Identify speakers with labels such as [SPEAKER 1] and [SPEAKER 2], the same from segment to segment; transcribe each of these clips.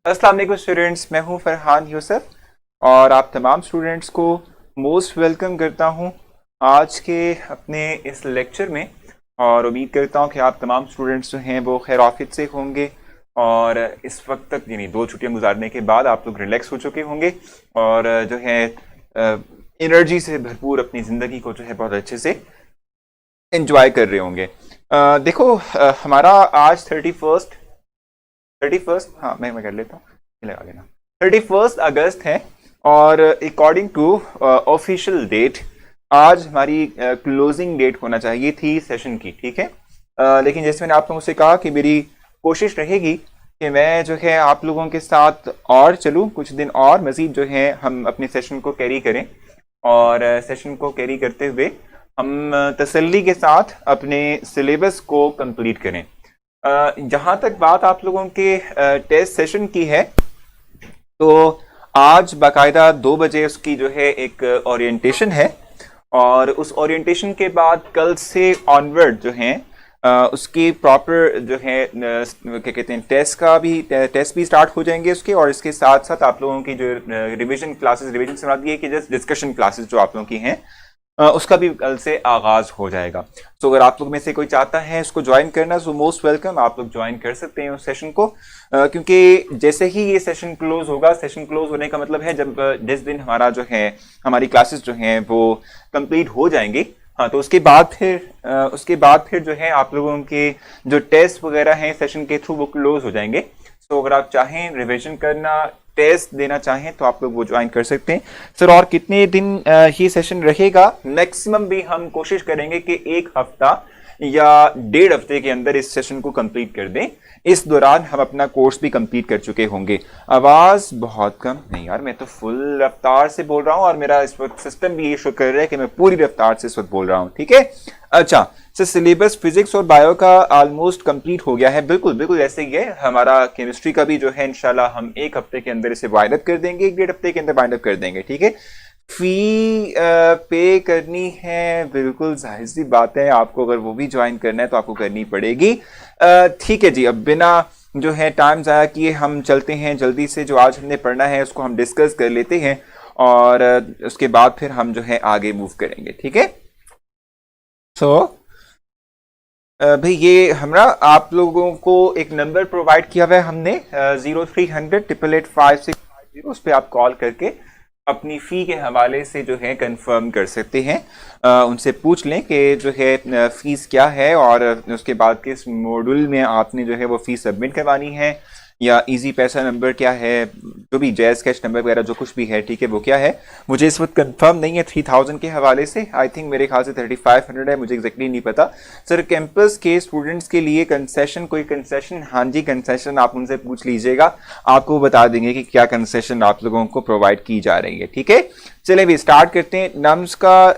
[SPEAKER 1] अस्सलाम वालेकुम स्टूडेंट्स, मैं हूं फरहान यूसुफ और आप तमाम स्टूडेंट्स को मोस्ट वेलकम करता हूं आज के अपने इस लेक्चर में। और उम्मीद करता हूं कि आप तमाम स्टूडेंट्स जो हैं वो खैर आफियत से होंगे और इस वक्त तक यानी 2 छुट्टियां गुजारने के बाद आप लोग रिलैक्स हो चुके होंगे और जो है एनर्जी से भरपूर अपनी ज़िंदगी को जो है बहुत अच्छे से इंजॉय कर रहे होंगे। देखो, हमारा आज 31st, हाँ मैं कर लेता हूँ, लगा लेना। 31 अगस्त है और अकॉर्डिंग टू ऑफिशियल डेट आज हमारी क्लोजिंग डेट होना चाहिए थी सेशन की, ठीक है। लेकिन जैसे मैंने आप लोगों से कहा कि मेरी कोशिश रहेगी कि मैं जो है आप लोगों के साथ और चलूँ कुछ दिन और मज़ीद जो है हम अपने सेशन को कैरी करें और सेशन को कैरी करते हुए हम तसल्ली के साथ अपने सिलेबस को कंप्लीट करें। जहाँ तक बात आप लोगों के टेस्ट सेशन की है तो आज बाकायदा 2 बजे उसकी जो है एक ओरिएंटेशन है और उस ओरिएंटेशन के बाद कल से ऑनवर्ड जो है उसकी प्रॉपर जो है क्या कहते हैं टेस्ट भी स्टार्ट हो जाएंगे उसके, और इसके साथ साथ आप लोगों की जो रिवीजन से बात ये कि जस्ट डिस्कशन क्लासेस जो आप लोगों की हैं उसका भी कल से आगाज हो जाएगा। तो अगर आप लोग में से कोई चाहता है इसको ज्वाइन करना सो मोस्ट वेलकम, आप लोग ज्वाइन कर सकते हैं उस सेशन को, क्योंकि जैसे ही ये सेशन क्लोज होगा, सेशन क्लोज होने का मतलब है जब जिस दिन हमारा जो है हमारी क्लासेस जो हैं वो कंप्लीट हो जाएंगी, हाँ, तो उसके बाद फिर जो है आप लोगों के जो टेस्ट वगैरह हैं सेशन के थ्रू वो क्लोज हो जाएंगे। तो अगर आप चाहें रिविजन करना, टेस्ट देना चाहें तो आप लोग वो ज्वाइन कर सकते हैं। सर और कितने दिन ये सेशन रहेगा? मैक्सिमम भी हम कोशिश करेंगे कि 1 हफ्ता या 1.5 हफ्ते के अंदर इस सेशन को कंप्लीट कर दें। इस दौरान हम अपना कोर्स भी कंप्लीट कर चुके होंगे। आवाज़ बहुत कम नहीं यार, मैं तो फुल रफ्तार से बोल रहा हूँ और मेरा इस वक्त सिस्टम भी ये शो कर रहा है कि मैं पूरी रफ्तार से इस वक्त बोल रहा हूँ, ठीक है। अच्छा सर, सिलेबस फिजिक्स और बायो का ऑलमोस्ट कंप्लीट हो गया है। बिल्कुल बिल्कुल ऐसे ही है। हमारा केमिस्ट्री का भी जो है इंशाल्लाह हम 1 हफ्ते के अंदर इसे वाइंड अप कर देंगे, 1-1.5 हफ्ते के अंदर वाइंड अप कर देंगे, ठीक है। फी पे करनी है, बिल्कुल जाहिर सी बात है, आपको अगर वो भी ज्वाइन करना है तो आपको करनी पड़ेगी। ठीक है जी, अब बिना जो है टाइम ज़ाया किए हम चलते हैं जल्दी से, जो आज हमने पढ़ना है उसको हम डिस्कस कर लेते हैं और उसके बाद फिर हम जो है आगे मूव करेंगे, ठीक है। भाई ये हमारा आप लोगों को एक नंबर प्रोवाइड किया हुआ है हमने 0300888560, उस पर आप कॉल करके अपनी फ़ी के हवाले से जो है कंफर्म कर सकते हैं। उनसे पूछ लें कि जो है फ़ीस क्या है और उसके बाद किस मॉड्यूल में आपने जो है वो फ़ीस सबमिट करवानी है, या इजी पैसा नंबर क्या है, जो भी जैज़ कैश नंबर वगैरह जो कुछ भी है, ठीक है, वो क्या है मुझे इस वक्त कंफर्म नहीं है। 3000 के हवाले से आई थिंक मेरे ख्याल से 3500 है, मुझे एग्जैक्टली नहीं पता। सर कैंपस के स्टूडेंट्स के लिए कंसेशन, कोई कंसेशन? हाँ जी, कंसेशन आप उनसे पूछ लीजिएगा, आपको बता देंगे कि क्या कंसेशन आप लोगों को प्रोवाइड की जा रही है, ठीक है। चले भी स्टार्ट करते हैं।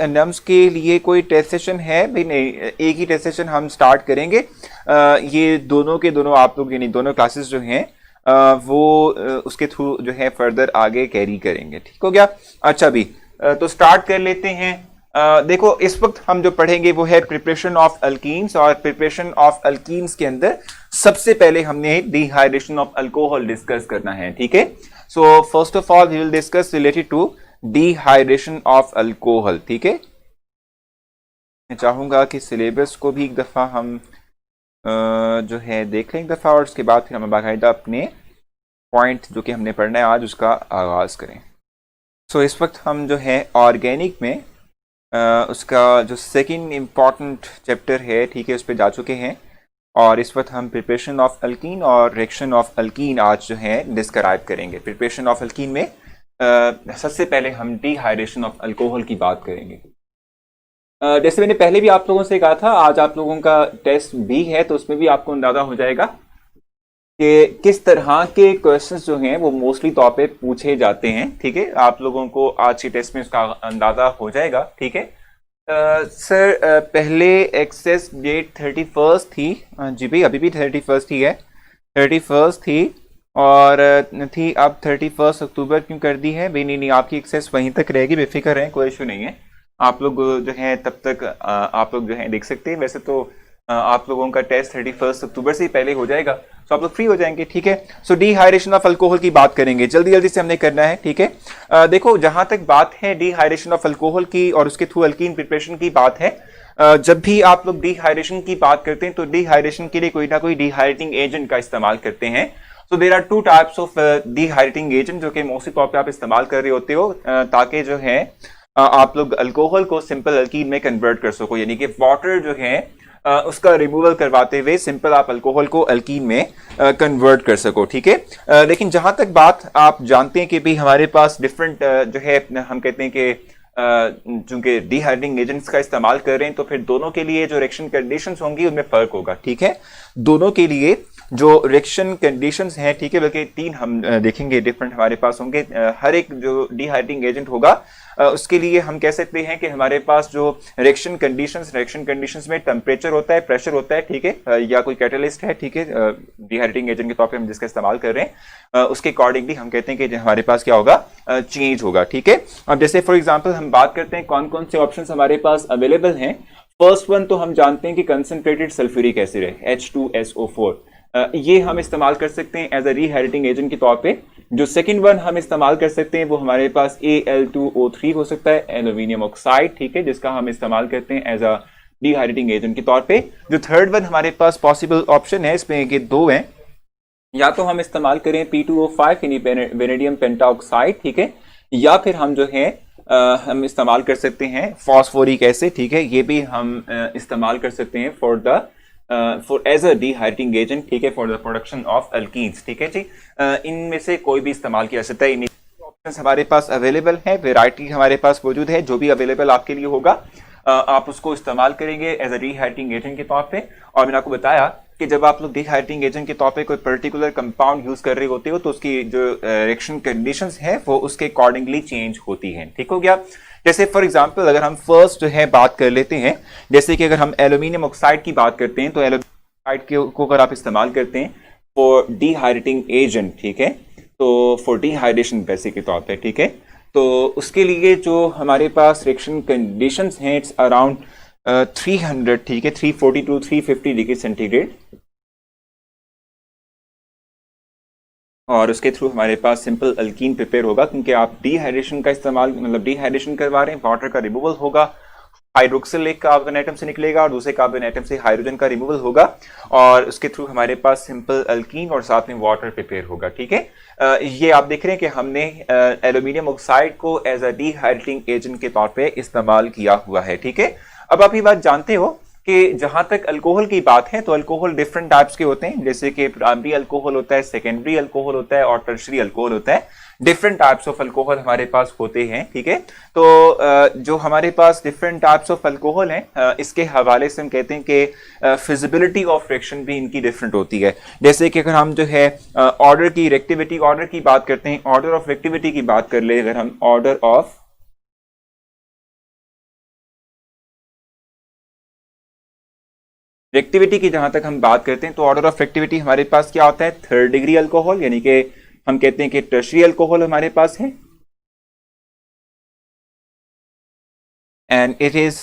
[SPEAKER 1] नम्स के लिए कोई टेस्ट सेशन है? भाई नहीं, एक ही टेस्ट सेशन हम स्टार्ट करेंगे। ये दोनों के दोनों आप लोग यानी दोनों क्लासेस जो हैं वो उसके थ्रू जो है फर्दर आगे कैरी करेंगे, ठीक हो गया। अच्छा भी तो स्टार्ट कर लेते हैं। देखो इस वक्त हम जो पढ़ेंगे वो है प्रिपरेशन ऑफ अल्कीन्स, और प्रिपरेशन ऑफ अल्कीन्स के अंदर सबसे पहले हमने डिहाइड्रेशन ऑफ अल्कोहल डिस्कस करना है, ठीक है। So first of all we will discuss related to dehydration of alcohol, ठीक है। मैं चाहूंगा कि सिलेबस को भी एक दफा हम जो है देख लें एक दफा, और उसके बाद फिर हम बाकायदा अपने पॉइंट जो कि हमने पढ़ना है आज उसका आगाज करें। सो इस वक्त हम जो है ऑर्गेनिक में उसका जो सेकंड इम्पॉर्टेंट चैप्टर है, ठीक है, उस पर जा चुके हैं, और इस वक्त हम प्रिपरेशन ऑफ अल्कीन और रिएक्शन ऑफ अल्कीन आज जो है डिस्क्राइब करेंगे। प्रिपरेशन ऑफ अल्कीन में सबसे पहले हम डिहाइड्रेशन ऑफ अल्कोहल की बात करेंगे। जैसे मैंने पहले भी आप लोगों से कहा था, आज आप लोगों का टेस्ट भी है तो उसमें भी आपको अंदाजा हो जाएगा कि किस तरह के क्वेश्चंस जो हैं वो मोस्टली तौर पे पूछे जाते हैं, ठीक है। आप लोगों को आज के टेस्ट में उसका अंदाजा हो जाएगा, ठीक है। सर पहले एक्सेस डेट 31 थी, जी भाई अभी भी 31 ही है, 31 थी और थी, अब 31 अक्टूबर क्यों कर दी है? भाई नहीं, आपकी एक्सेस वहीं तक रहेगी, बेफिक्र रहें, कोई इशू नहीं है। आप लोग जो है तब तक आप लोग जो है देख सकते हैं। वैसे तो आप लोगों का टेस्ट 31 अक्टूबर से पहले हो जाएगा, तो आप लोग फ्री हो जाएंगे, ठीक है। सो डिहाइड्रेशन ऑफ अल्कोहल की बात करेंगे, जल्दी जल्दी से हमने करना है, ठीक है। देखो जहां तक बात है डिहाइड्रेशन ऑफ अल्कोहल की और उसके थ्रू अल्कीन प्रिपरेशन की बात है, जब भी आप लोग डिहाइड्रेशन की बात करते हैं तो डिहाइड्रेशन के लिए कोई ना कोई डिहाइड्रेटिंग एजेंट का इस्तेमाल करते हैं। तो there are two types of dehydrating agent जो कि मोस्टली तौर पे आप इस्तेमाल कर रहे होते हो ताकि जो है आप लोग अल्कोहल को सिंपल अल्कीन में कन्वर्ट कर सको, यानी कि वाटर जो है उसका रिमूवल करवाते हुए सिंपल आप अल्कोहल को अल्कीन में कन्वर्ट कर सको, ठीक है। लेकिन जहां तक बात आप जानते हैं कि भी हमारे पास डिफरेंट जो है हम कहते हैं कि चूंकि डिहाइड्रेटिंग एजेंट्स का इस्तेमाल कर रहे हैं तो फिर दोनों के लिए जो रिएक्शन कंडीशंस होंगी उनमें फर्क होगा, ठीक है। दोनों के लिए जो रिएक्शन कंडीशंस हैं, ठीक है, बल्कि 3 हम देखेंगे डिफरेंट हमारे पास होंगे। हर एक जो डिहाइड्रेटिंग एजेंट होगा उसके लिए हम कह सकते हैं कि हमारे पास जो रिएक्शन कंडीशंस में टेम्परेचर होता है, प्रेशर होता है, ठीक है, या कोई कैटलिस्ट है, ठीक है, डिहाइड्रेटिंग एजेंट के तौर पे हम जिसका इस्तेमाल कर रहे हैं उसके अकॉर्डिंगली हम कहते हैं कि हमारे पास क्या होगा, चेंज होगा, ठीक है। अब जैसे फॉर एग्जांपल हम बात करते हैं कौन कौन से ऑप्शंस हमारे पास अवेलेबल हैं। फर्स्ट वन तो हम जानते हैं कि कंसंट्रेटेड सल्फ्यूरिक एसिड है, H2SO4, ये हम इस्तेमाल कर सकते हैं एज अ रीहाइड्रेटिंग एजेंट के तौर पे। जो सेकंड वन हम इस्तेमाल कर सकते हैं वो हमारे पास Al2O3 हो सकता है, एल्यूमिनियम ऑक्साइड, ठीक है, जिसका हम इस्तेमाल करते हैं एज अ डिहाइड्रेटिंग एजेंट के तौर पे। जो थर्ड वन हमारे पास पॉसिबल ऑप्शन है इसमें के 2 हैं, या तो हम इस्तेमाल करें P2O5 यानी वेनेडियम पेंटाऑक्साइड, ठीक है, या फिर हम जो है हम इस्तेमाल कर सकते हैं फॉस्फोरिक एसिड, ठीक है, ये भी हम इस्तेमाल कर सकते हैं for as a dehydrating agent, ठीक है, for the production of alkenes, ठीक है जी। इनमें से कोई भी इस्तेमाल किया जा सकता है। ऑप्शंस हमारे पास अवेलेबल है, वेराइटी हमारे पास मौजूद है, जो भी अवेलेबल आपके लिए होगा आप उसको इस्तेमाल करेंगे एज अ डिहाइड्रेटिंग एजेंट के तौर पे। और मैंने आपको बताया कि जब आप लोग डिहाइड्रेटिंग एजेंट के तौर पे कोई पर्टिकुलर कंपाउंड यूज कर रहे होते हो तो उसकी जो रिएक्शन कंडीशंस है वो उसके अकॉर्डिंगली चेंज होती हैं, ठीक हो गया। जैसे फॉर एग्जांपल अगर हम फर्स्ट जो है बात कर लेते हैं, जैसे कि अगर हम एल्यूमिनियम ऑक्साइड की बात करते हैं तो एल्यूमिनियम ऑक्साइड को अगर आप इस्तेमाल करते हैं फॉर डिहाइड्रेटिंग एजेंट, ठीक है, तो फॉर डिहाइड्रेशन बेसिक के तौर पे, ठीक है, तो उसके लिए जो हमारे पास रिएक्शन कंडीशंस हैं इट्स अराउंड 300, ठीक है, 340 टू 350 डिग्री सेंटीग्रेड, और उसके थ्रू हमारे पास सिंपल अल्कीन प्रिपेयर होगा क्योंकि आप डिहाइड्रेशन का इस्तेमाल मतलब डिहाइड्रेशन करवा रहे हैं, वाटर का रिमूवल होगा, हाइड्रोक्सिल एक कार्बन एटम से निकलेगा और दूसरे कार्बन एटम से हाइड्रोजन का रिमूवल होगा और उसके थ्रू हमारे पास सिंपल अल्कीन और साथ में वाटर प्रिपेयर होगा, ठीक है। ये आप देख रहे हैं कि हमने एल्यूमिनियम ऑक्साइड को एज अ डिहाइड्रेटिंग एजेंट के तौर पे इस्तेमाल किया हुआ है, ठीक है। अब आप ये बात जानते हो कि जहां तक अल्कोहल की बात है तो अल्कोहल डिफरेंट टाइप्स के होते हैं, जैसे कि प्राइमरी अल्कोहल होता है, सेकेंडरी अल्कोहल होता है और टर्शरी अल्कोहल होता है। डिफरेंट टाइप्स ऑफ अल्कोहल हमारे पास होते हैं, ठीक है। तो जो हमारे पास डिफरेंट टाइप्स ऑफ अल्कोहल हैं इसके हवाले से हम कहते हैं कि फिजिबिलिटी ऑफ रिएक्शन भी इनकी डिफरेंट होती है। जैसे कि अगर हम जो है ऑर्डर की रिएक्टिविटी ऑर्डर की बात करते हैं, ऑर्डर ऑफ रिएक्टिविटी की बात कर ले, अगर हम ऑर्डर ऑफ रिएक्टिविटी की जहां तक हम बात करते हैं तो ऑर्डर ऑफ रिएक्टिविटी हमारे पास क्या होता है, 3rd डिग्री अल्कोहल, यानी कि हम कहते हैं कि टर्शरी अल्कोहल हमारे पास है and it is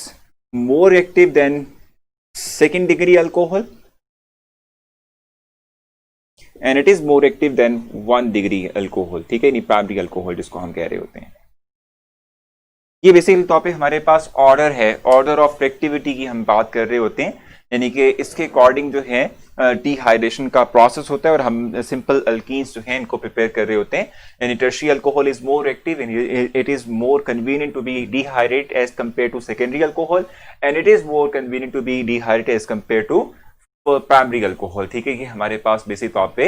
[SPEAKER 1] more active than 2nd degree alcohol and it is more active than 1 degree alcohol, ठीक है, प्राइमरी अल्कोहल जिसको हम कह रहे होते हैं। ये बेसिकली तौर पे हमारे पास ऑर्डर है, ऑर्डर ऑफ रिएक्टिविटी की हम बात कर रहे होते हैं, यानी कि इसके अकॉर्डिंग जो है डिहाइड्रेशन का प्रोसेस होता है और हम सिंपल अल्कीन्स जो हैं इनको प्रिपेयर कर रहे होते हैं। यानी tertiary alcohol is more active and it is more convenient to be dehydrate as compare to secondary alcohol and it is more convenient to be dehydrate as compare to primary alcohol, ठीक है, ये हमारे पास basic तौर पे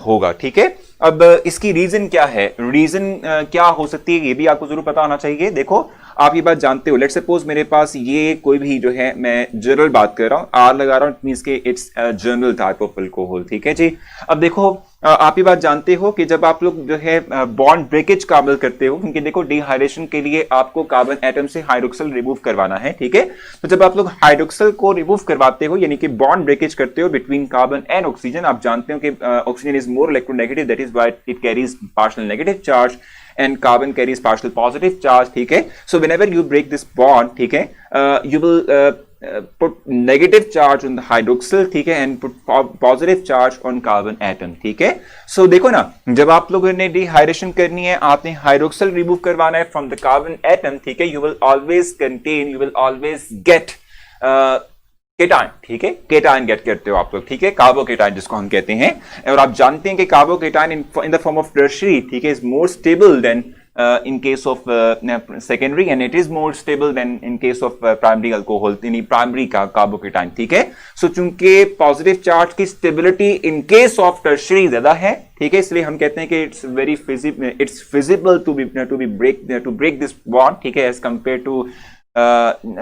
[SPEAKER 1] होगा, ठीक है। अब इसकी रीजन क्या है, रीजन क्या हो सकती है ये भी आपको जरूर पता होना चाहिए। देखो आप ये बात जानते हो, लेट सपोज मेरे पास ये कोई भी जो है मैं जनरल बात कर रहा हूँ, आर लगा रहा हूँ, इट मींस के it's general type of alcohol, ठीक है जी। अब देखो आप ये बात जानते हो कि जब आप लोग जो है बॉन्ड ब्रेकेज का अमल करते हो, क्योंकि देखो डिहाइड्रेशन के लिए आपको कार्बन एटम से हाइड्रोक्सिल रिमूव करवाना है, ठीक है, तो जब आप लोग हाइड्रोक्सिल को रिमूव करवाते हो यानी कि बॉन्ड ब्रेकेज करते हो बिटवीन कार्बन एंड ऑक्सीजन, आप जानते हो कि oxygen is more electronegative, that is why it carries partial negative charge and carbon carries partial positive charge, ठीक है। So whenever you break this bond, ठीक है, you will put negative charge on the hydroxyl, ठीक है, and put positive charge on carbon atom, ठीक है। सो देखो ना, जब आप लोगों ने डिहाइड्रेशन करनी है, आपने हाइड्रोक्सिल रिमूव करवाना है फ्रॉम द कार्बन एटम, ठीक है, you will always gate cation, ठीक है, केटाइन गेट करते हो आप लोग, ठीक है, कार्बोकेटाइन जिसको हम कहते हैं। और आप जानते हैं कि carbocation in the form of tertiary, ठीक है, is more stable then in case of secondary, and it is more stable than in case of primary alcohol, यानी प्राइमरी का कार्बोकेटाइन, ठीक है। सो चूंकि पॉजिटिव चार्ज की stability in case of tertiary ज्यादा है, ठीक है, इसलिए हम कहते हैं कि it's feasible to break this bond, ठीक है, एज कंपेयर टू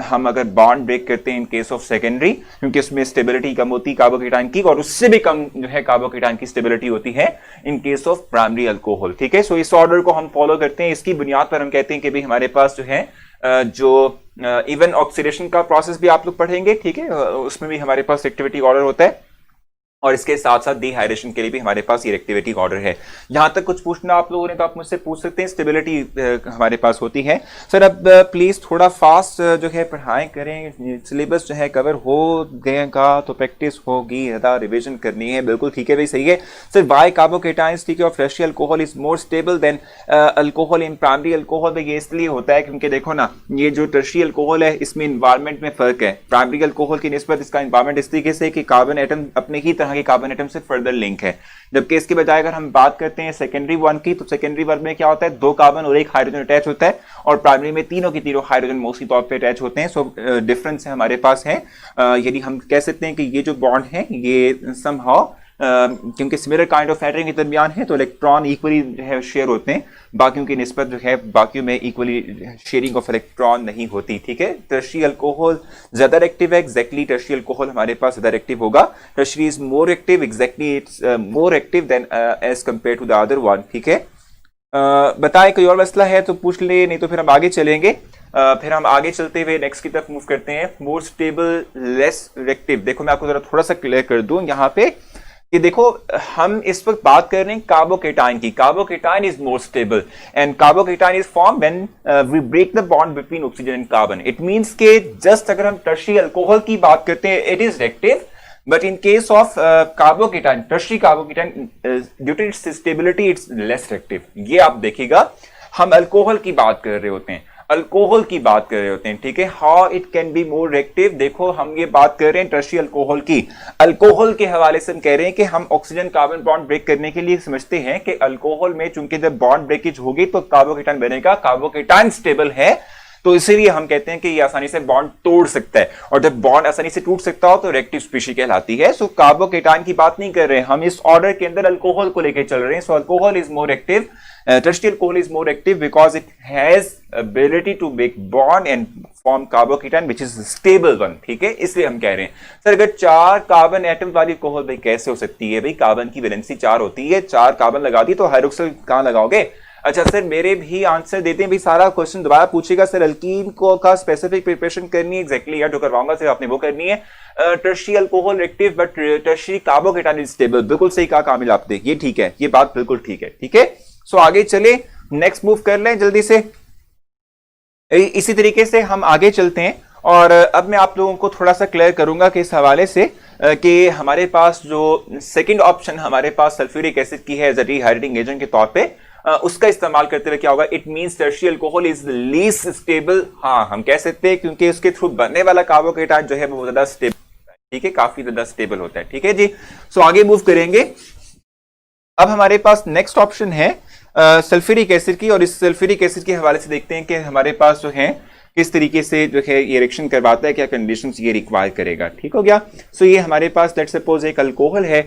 [SPEAKER 1] हम अगर बॉन्ड ब्रेक करते हैं इन केस ऑफ सेकेंडरी, क्योंकि उसमें स्टेबिलिटी कम होती है कार्बोकेटाइन की, और उससे भी कम जो है कार्बोकेटाइन की स्टेबिलिटी होती है इन केस ऑफ प्राइमरी अल्कोहल, ठीक है। सो इस ऑर्डर को हम फॉलो करते हैं। इसकी बुनियाद पर हम कहते हैं कि भाई हमारे पास जो है जो इवन ऑक्सीडेशन का प्रोसेस भी आप लोग पढ़ेंगे, ठीक है, उसमें भी हमारे पास एक्टिविटी ऑर्डर होता है, और इसके साथ साथ डिहाइड्रेशन के लिए भी हमारे पास ये एक्टिविटी ऑर्डर है। यहां तक कुछ पूछना आप लोगों ने तो आप मुझसे पूछ सकते हैं। स्टेबिलिटी हमारे पास होती है। सर अब प्लीज थोड़ा फास्ट जो है पढ़ाएं करें, सिलेबस जो है कवर हो गएगा तो प्रैक्टिस होगी, ज़्यादा रिविजन करनी है। बिल्कुल ठीक है भाई, सही है सर। वाई कार्बोकेटाइंस, ठीक है, of tertiary alcohol is more stable then alcohol in primary alcohol. ये इसलिए होता है क्योंकि देखो ना, ये जो टर्शियरी अल्कोहल है इसमें इन्वायरमेंट में फर्क है। प्राइमरी अल्कोहल की निस्बत इसका इन्वायरमेंट इस तरीके से कि कार्बन एटम अपने ही तरह के कार्बन एटम से फर्दर लिंक है, जबकि इसके बजाय अगर हम बात करते हैं सेकेंडरी वन की, तो सेकेंडरी वन में क्या होता है, 2 कार्बन और 1 हाइड्रोजन अटैच होता है, और प्राइमरी में तीनों के तीनों हाइड्रोजन मोस्टली तौर पे अटैच होते हैं। सो डिफरेंस है हमारे पास है। यदि हम कह सकते हैं कि ये जो बॉन्ड है ये समहाउ क्योंकि सिमिलर काइंड ऑफ एटम के दरमियान है तो इलेक्ट्रॉन इक्वली जो है शेयर होते हैं, बाकियों की निस्बत जो है बाकियों में इक्वली शेयरिंग ऑफ इलेक्ट्रॉन नहीं होती, ठीक है। टर्शियरी अल्कोहल ज्यादा एक्टिव है, एग्जैक्टली टर्शियरी अल्कोहल हमारे पास ज्यादा एक्टिव होगा। Tertiary is more active, exactly it's more active than as compare to the other one, ठीक है। बताए कोई और मसला है तो पूछ ले, नहीं तो फिर हम आगे चलेंगे। फिर हम आगे चलते हुए नेक्स्ट की तरफ मूव करते हैं। More stable less reactive. देखो मैं आपको जरा थोड़ा सा क्लियर कर दूं यहाँ पे कि देखो हम इस वक्त बात कर रहे हैं कार्बोकेटाइन की। Carbocation is more stable and carbocation is form when we break the bond between oxygen and carbon. It means के जस्ट अगर हम टर्शियरी अल्कोहल की बात करते हैं it is reactive, but in case of carbocation, tertiary carbocation, due to its stability it's less reactive. ये आप देखिएगा, हम अल्कोहल की बात कर रहे होते हैं, अल्कोहल की बात कर रहे होते हैं, ठीक है। How it can be more reactive, देखो हम ये बात कर रहे हैं टर्शियरी अल्कोहल की। अल्कोहल के हवाले से हम कह रहे हैं कि हम ऑक्सीजन कार्बन बॉन्ड ब्रेक करने के लिए समझते हैं कि अल्कोहल में चूंकि जब बॉन्ड ब्रेकेज होगी तो कार्बोकेटाइन बनेगा, कार्बोकेटाइन स्टेबल है तो इसीलिए हम कहते हैं कि ये आसानी से बॉन्ड तोड़ सकता है, और जब बॉन्ड आसानी से टूट सकता हो तो रिएक्टिव स्पीशीज कहलाती है। सो कार्बोकेटाइन की बात नहीं कर रहे हैं हम, इस ऑर्डर के अंदर अल्कोहल को लेकर चल रहे हैं। So alcohol is more active, tertiary alcohol is more active because it has ability to make bond and form carbocation which is stable one, ठीक है, इसलिए हम कह रहे हैं। सर अगर 4 कार्बन एटम वाली अल्कोहल भाई कैसे हो सकती है, भाई कार्बन की वैलेंसी 4 होती है, 4 कार्बन लगा दी तो हाइड्रोक्सिल कहां लगाओगे। अच्छा सर मेरे भी आंसर देते हैं, भी सारा क्वेश्चन दोबारा पूछेगा सर अल्कीन को का स्पेसिफिक प्रिपरेशन करनी है, एग्जैक्टली यार जो करवाऊंगा सर आपने वो करनी है। Tertiary alcohol active but tertiary carbocation is stable, बिल्कुल सही कहा कामिल आपने, ये ठीक है, ये बात बिल्कुल ठीक है, ठीक है। सो आगे चले, नेक्स्ट मूव कर लें जल्दी से। इसी तरीके से हम आगे चलते हैं, और अब मैं आप लोगों को थोड़ा सा क्लियर करूंगा कि इस हवाले से कि हमारे पास जो सेकंड ऑप्शन हमारे पास सल्फ्यूरिक एसिड की है एज अ डिहाइड्रेटिंग एजेंट के तौर पे, उसका इस्तेमाल करते हुए क्या होगा, it means tertiary alcohol is least stable. हाँ हम कह सकते हैं क्योंकि उसके थ्रू बनने वाला कार्बोकेटाइन जो है वो ज्यादा स्टेबल, ठीक है, काफी ज्यादा स्टेबल होता है, ठीक है जी। सो आगे मूव करेंगे। अब हमारे पास नेक्स्ट ऑप्शन है सल्फ्यूरिक एसिड की, और इस सल्फ्यूरिक एसिड के हवाले से देखते हैं कि हमारे पास जो है किस तरीके से जो है ये रिएक्शन करवाता है, क्या कंडीशंस ये रिक्वायर करेगा, ठीक हो गया। सो ये हमारे पास लेट्स सपोज एक अल्कोहल है,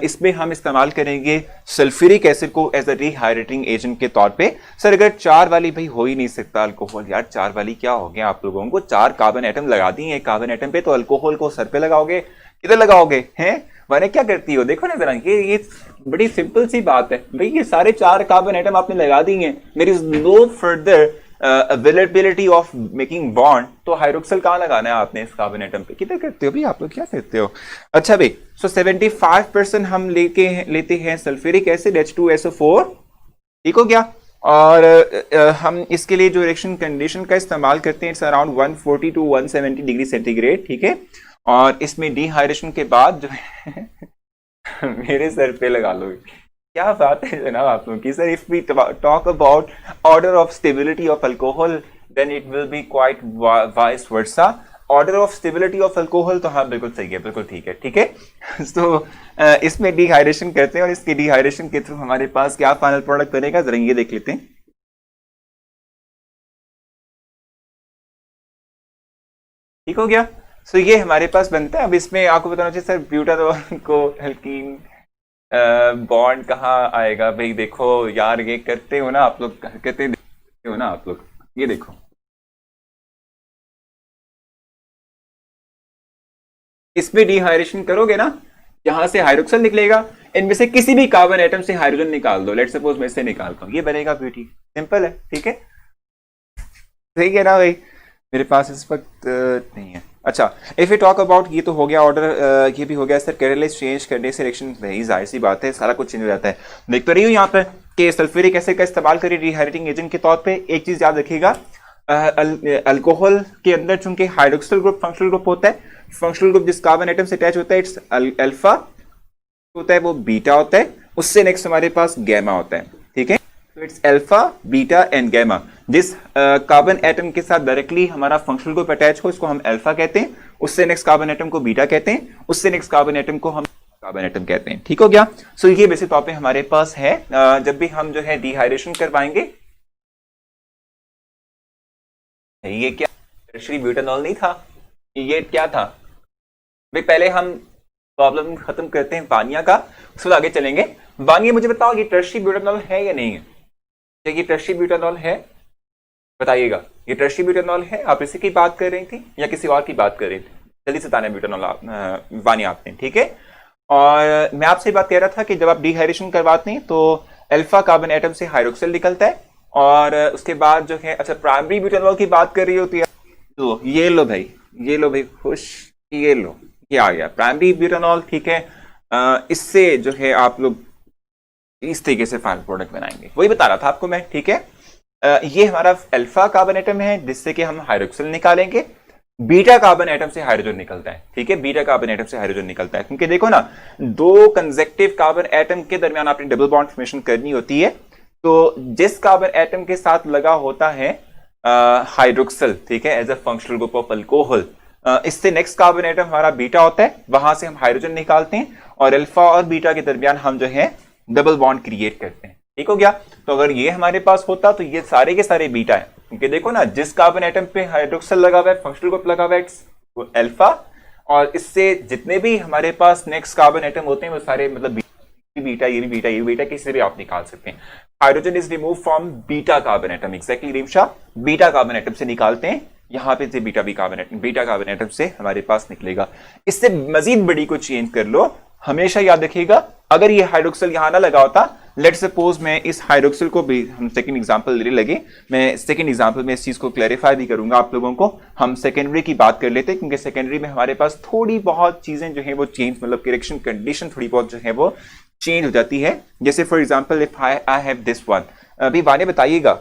[SPEAKER 1] इसमें हम इस्तेमाल करेंगे सल्फ्यूरिक एसिड को एज अ रिहाइड्रेटिंग एजेंट के तौर पे। सर अगर 4 वाली भाई हो ही नहीं सकता अल्कोहल, यार 4 वाली क्या हो गया आप लोगों को, 4 कार्बन एटम लगा दिए एक कार्बन एटम पे, तो अल्कोहल को सर पे लगाओगे, किधर लगाओगे हैं, मैंने क्या करती हो, देखो ना जरा, ये बड़ी सिंपल सी बात है भाई, ये सारे 4 कार्बन एटम आपने लगा दिए हैं, there is no further availability of making bond, तो हाइड्रोक्सिल कहां लगाना है आपने इस कार्बन एटम पे, किधर करते हो भाई आप लोग, क्या करते हो। अच्छा भाई, सो 75% हम लेते हैं सल्फ्यूरिक एसिड H2SO4, ठीक हो गया। और हम इसके लिए जो रिएक्शन कंडीशन का इस्तेमाल करते हैं it's around 140 to 170 degree centigrade, ठीक है। और इसमें डिहाइड्रेशन के बाद जो है मेरे सर पे लगा लो, क्या बात है जनाब आप लोगों की। Sir, if we talk about order of stability of alcohol then it will be quite vice versa. Order of stability of alcohol तो हाँ बिल्कुल सही है, बिल्कुल ठीक है, ठीक है। तो इसमें डिहाइड्रेशन करते हैं और इसके डिहाइड्रेशन के थ्रू हमारे पास क्या फाइनल प्रोडक्ट बनेगा, जरा ये देख लेते हैं। ठीक हो गया। सो ये हमारे पास बनता है। अब इसमें आपको बताना चाहिए सर ब्यूटानॉल को एल्कीन बॉन्ड कहाँ आएगा भाई। देखो यार, ये करते हो ना आप लोग, करते हो ना आप लोग, ये देखो इसमें डिहाइड्रेशन करोगे ना, यहां से हाइड्रोक्सल निकलेगा, इनमें से किसी भी कार्बन एटम से हाइड्रोजन निकाल दो। लेट सपोज मैं इससे निकालता हूं, ये बनेगा ब्यूटी। सिंपल है, ठीक है, सही है ना भाई। मेरे पास इस वक्त नहीं है। अच्छा, इफ यू टॉक अबाउट, ये तो हो गया ऑर्डर, ये भी हो गया सर। कैटलिस्ट चेंज करने से रिएक्शन, वही जाहिर सी बात है, सारा कुछ चेंज हो जाता है। देख तो रही हूँ यहाँ पर कि सल्फ्यूरिक एसिड का इस्तेमाल करिए डिहाइड्रेटिंग एजेंट के तौर पे। एक चीज याद रखिएगा, अल्कोहल के अंदर चूंकि हाइड्रोक्सिल ग्रुप फंक्शनल ग्रुप होता है, फंक्शनल ग्रुप जिस कार्बन एटम से अटैच होता है इट्स अल्फा होता है, वो बीटा होता है। उससे नेक्स्ट हमारे पास गैमा होता है, ठीक है। तो it's alpha, beta and gamma. जिस कार्बन एटम के साथ डायरेक्टली हमारा फंक्शनल ग्रुप अटैच हो इसको हम अल्फा कहते हैं, उससे नेक्स्ट कार्बन एटम को बीटा कहते हैं, उससे नेक्स्ट कार्बन एटम को हम कार्बन एटम कहते हैं। ठीक हो गया। सो ये बेसिक तौर पे हमारे पास है। जब भी हम जो है डिहाइड्रेशन करवाएंगे, ये क्या टर्शियरी ब्यूटानॉल नहीं था, ये क्या था भाई। पहले हम प्रॉब्लम खत्म करते हैं वानिया का, उसके बाद आगे चलेंगे। वानिया, मुझे बताओ ये टर्शियरी ब्यूटानॉल है या नहीं है? क्या ये टर्शियरी ब्यूटानॉल है? बताइएगा, ये टर्शियरी ब्यूटानॉल है? आप इसी की बात कर रही थी या किसी और की बात कर रही थी? जल्दी से बताना ब्यूटानॉल वानिया आपने, ठीक है। और मैं आपसे बात कह रहा था कि जब आप डिहाइड्रेशन करवाते हैं तो अल्फा कार्बन एटम से हाइड्रोक्सिल निकलता है और उसके बाद जो है, अच्छा प्राइमरी ब्यूटानॉल की बात कर रही होती है तो ये लो भाई, ये लो भाई खुश, ये लो, ये आ गया प्राइमरी ब्यूटानॉल, ठीक है। इससे जो है आप लोग इस तरीके से फाइनल प्रोडक्ट बनाएंगे, वही बता रहा था आपको मैं, ठीक है। ये हमारा अल्फा कार्बन एटम है जिससे कि हम हाइड्रोक्सिल निकालेंगे। बीटा कार्बन एटम से हाइड्रोजन निकलता है, ठीक है, बीटा कार्बन एटम से हाइड्रोजन निकलता है। क्योंकि देखो ना, दो कंसेक्टिव कार्बन एटम के दरमियान आपने डबल बॉन्ड फॉर्मेशन करनी होती है, तो जिस कार्बन एटम के साथ लगा होता है हाइड्रोक्सिल, ठीक है, as a functional group of alcohol, इससे नेक्स्ट कार्बन एटम हमारा बीटा होता है, वहां से हम हाइड्रोजन निकालते हैं और अल्फा और बीटा के दरमियान हम जो है डबल बॉन्ड क्रिएट करते हैं। ठीक हो गया। तो अगर ये हमारे पास होता तो ये सारे के सारे बीटा है, क्योंकि देखो ना, जिस कार्बन एटम पे हाइड्रोक्सिल लगा हुआ है, फंक्शनल ग्रुप लगा हुआ है, वो अल्फा, और इससे जितने भी हमारे पास नेक्स्ट कार्बन एटम होते हैं वो सारे मतलब बीटा, ये भी बीटा, ये भी बीटा, किसी से भी आप निकाल सकते हैं। Hydrogen is remove from beta carbon atom, exactly Rimsha, beta carbon atom से निकालते हैं, यहां पे से beta carbon atom, beta carbon atom से हमारे पास निकलेगा। इससे मजीद बड़ी को चेंज कर लो, हमेशा याद रखिएगा, अगर ये हाइड्रोक्सिल यहां ना लगा होता, लेट सपोज मैं इस हाइड्रोक्सिल को भी, हम सेकंड एग्जांपल ले लगे, मैं सेकंड एग्जांपल में इस चीज को क्लैरिफाई भी करूंगा आप लोगों को। हम सेकेंडरी की बात कर लेते हैं, क्योंकि सेकेंडरी में हमारे पास थोड़ी बहुत चीजें जो है वो चेंज, मतलब करेक्शन कंडीशन थोड़ी बहुत जो है वो चेंज हो जाती है। जैसे for example if I have this one, अभी वाने बताइएगा,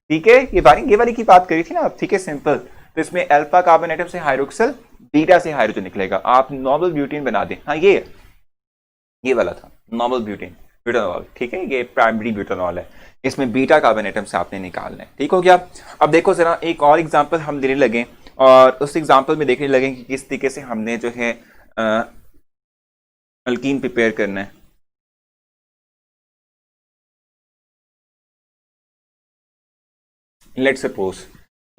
[SPEAKER 1] ठीक है, ये वाली की बात करी थी ना आप, ठीक है, सिंपल। तो इसमें अल्फा कार्बन एटम से हाइड्रोक्सिल, बीटा से हाइड्रोजन निकलेगा, आप नॉर्मल ब्यूटेन बना दें। हाँ, ये वाला था नॉर्मल ब्यूटानॉल, ठीक है, ये प्राइमरी ब्यूटानॉल है, इसमें बीटा कार्बन एटम से आपने निकालना है। ठीक हो गया। अब देखो जरा एक और एग्जांपल हम देने लगे और उस एग्जांपल में देखने लगे कि किस तरीके से हमने जो है अल्कीन प्रिपेयर करना है। लेट सपोज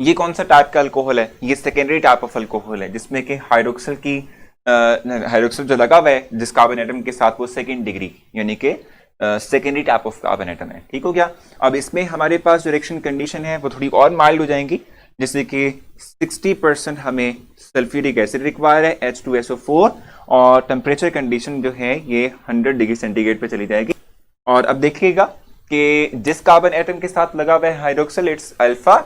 [SPEAKER 1] ये कौन सा टाइप का अल्कोहल है? ये सेकेंडरी टाइप ऑफ अल्कोहल है, जिसमें कि हाइड्रोक्सिल की हाइड्रोक्सिल जो लगा हुआ है जिस कार्बन एटम के साथ, वो सेकेंड डिग्री यानी कि secondary type of carbon atom है। ठीक हो गया। अब इसमें हमारे पास जो रिएक्शन कंडीशन है वो थोड़ी और माइल्ड हो जाएंगी, जैसे कि 60% हमें सल्फ्यूरिक एसिड रिक्वायर है, H2SO4, और टेम्परेचर कंडीशन जो है ये 100 डिग्री सेंटीग्रेड पे चली जाएगी। और अब देखिएगा कि जिस कार्बन एटम के साथ लगा हुआ है हाइड्रोक्सिल, इट्स अल्फा,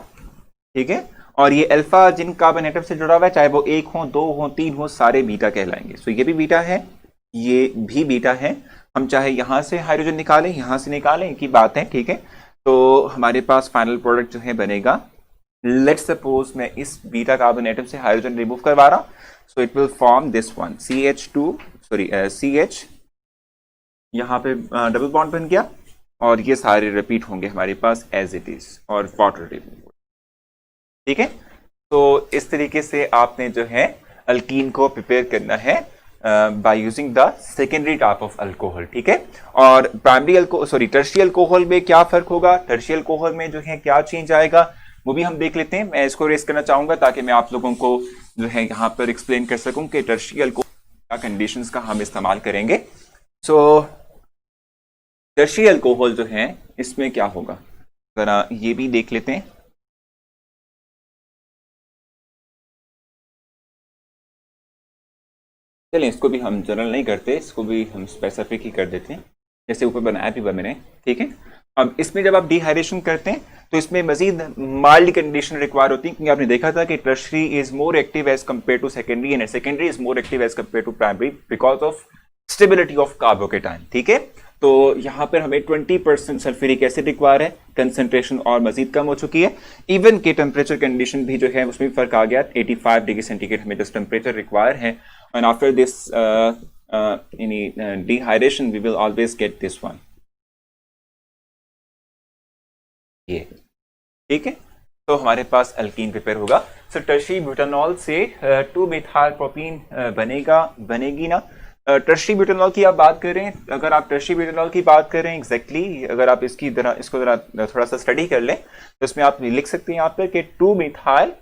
[SPEAKER 1] ठीक है, और ये अल्फा जिन कार्बन एटम से जुड़ा हुआ है, चाहे वो 1 हो, 2 हो, 3 हो, सारे बीटा कहलाएंगे। सो ये भी बीटा है, ये भी बीटा है। हम चाहे यहां से हाइड्रोजन निकालें, यहां से निकालें, की बात है, ठीक है। तो हमारे पास फाइनल प्रोडक्ट जो है बनेगा, लेट्स सपोज मैं इस बीटा कार्बन एटम से हाइड्रोजन रिमूव करवा रहा हूं, सो it will form this one CH2, sorry CH, यहाँ पे डबल बॉन्ड बन गया और ये सारे रिपीट होंगे हमारे पास एज इट इज और वाटर रिमूव। ठीक है, तो इस तरीके से आपने जो है अल्कीन को प्रिपेयर करना है by using the secondary type of alcohol. ठीक है, और प्राइमरी टर्शियल अल्कोहल में क्या फर्क होगा, टर्शियल अल्कोहल में जो है क्या चेंज आएगा, वो भी हम देख लेते हैं। मैं इसको रेस करना चाहूंगा ताकि मैं आप लोगों को जो है यहाँ पर एक्सप्लेन कर सकूं कि टर्शियल अल्कोहल क्या कंडीशंस का हम इस्तेमाल करेंगे। सो टर्शियल अल्कोहल जो है इसमें क्या होगा, जरा ये भी देख लेते हैं। चलिए इसको भी हम जनरल नहीं करते, इसको भी हम स्पेसिफिक ही कर देते हैं, जैसे ऊपर बनाया भी मैंने। ठीक है, अब इसमें जब आप डिहाइड्रेशन करते हैं तो इसमें मजीद माइल्ड कंडीशन रिक्वायर होती है, क्योंकि आपने देखा था कि tertiary is more active as compare to secondary and secondary is more active as compare to primary because of stability of carbocation. ठीक है, तो यहां पर हमें 20% सल्फ्यूरिक एसिड रिक्वायर है, कंसंट्रेशन और मजीद कम हो चुकी है। इवन के टेम्परेचर कंडीशन भी जो है उसमें फर्क आ गया, 85 डिग्री सेंटीग्रेड हमें जस्ट टेम्परेचर रिक्वायर है। And after this dehydration we will always get this one, ये। ठीक है, तो हमारे पास अल्कीन प्रिपेयर होगा। सो टर्शियरी ब्यूटानॉल से 2 मिथाइल प्रोपीन बनेगी ना। टर्शियरी ब्यूटानॉल की आप बात करें, अगर आप टर्शियरी ब्यूटानॉल की बात करें एग्जैक्टली अगर आप इसको जरा थोड़ा सा स्टडी कर लें तो इसमें आप लिख सकते हैं यहाँ पर कि 2 मिथाइल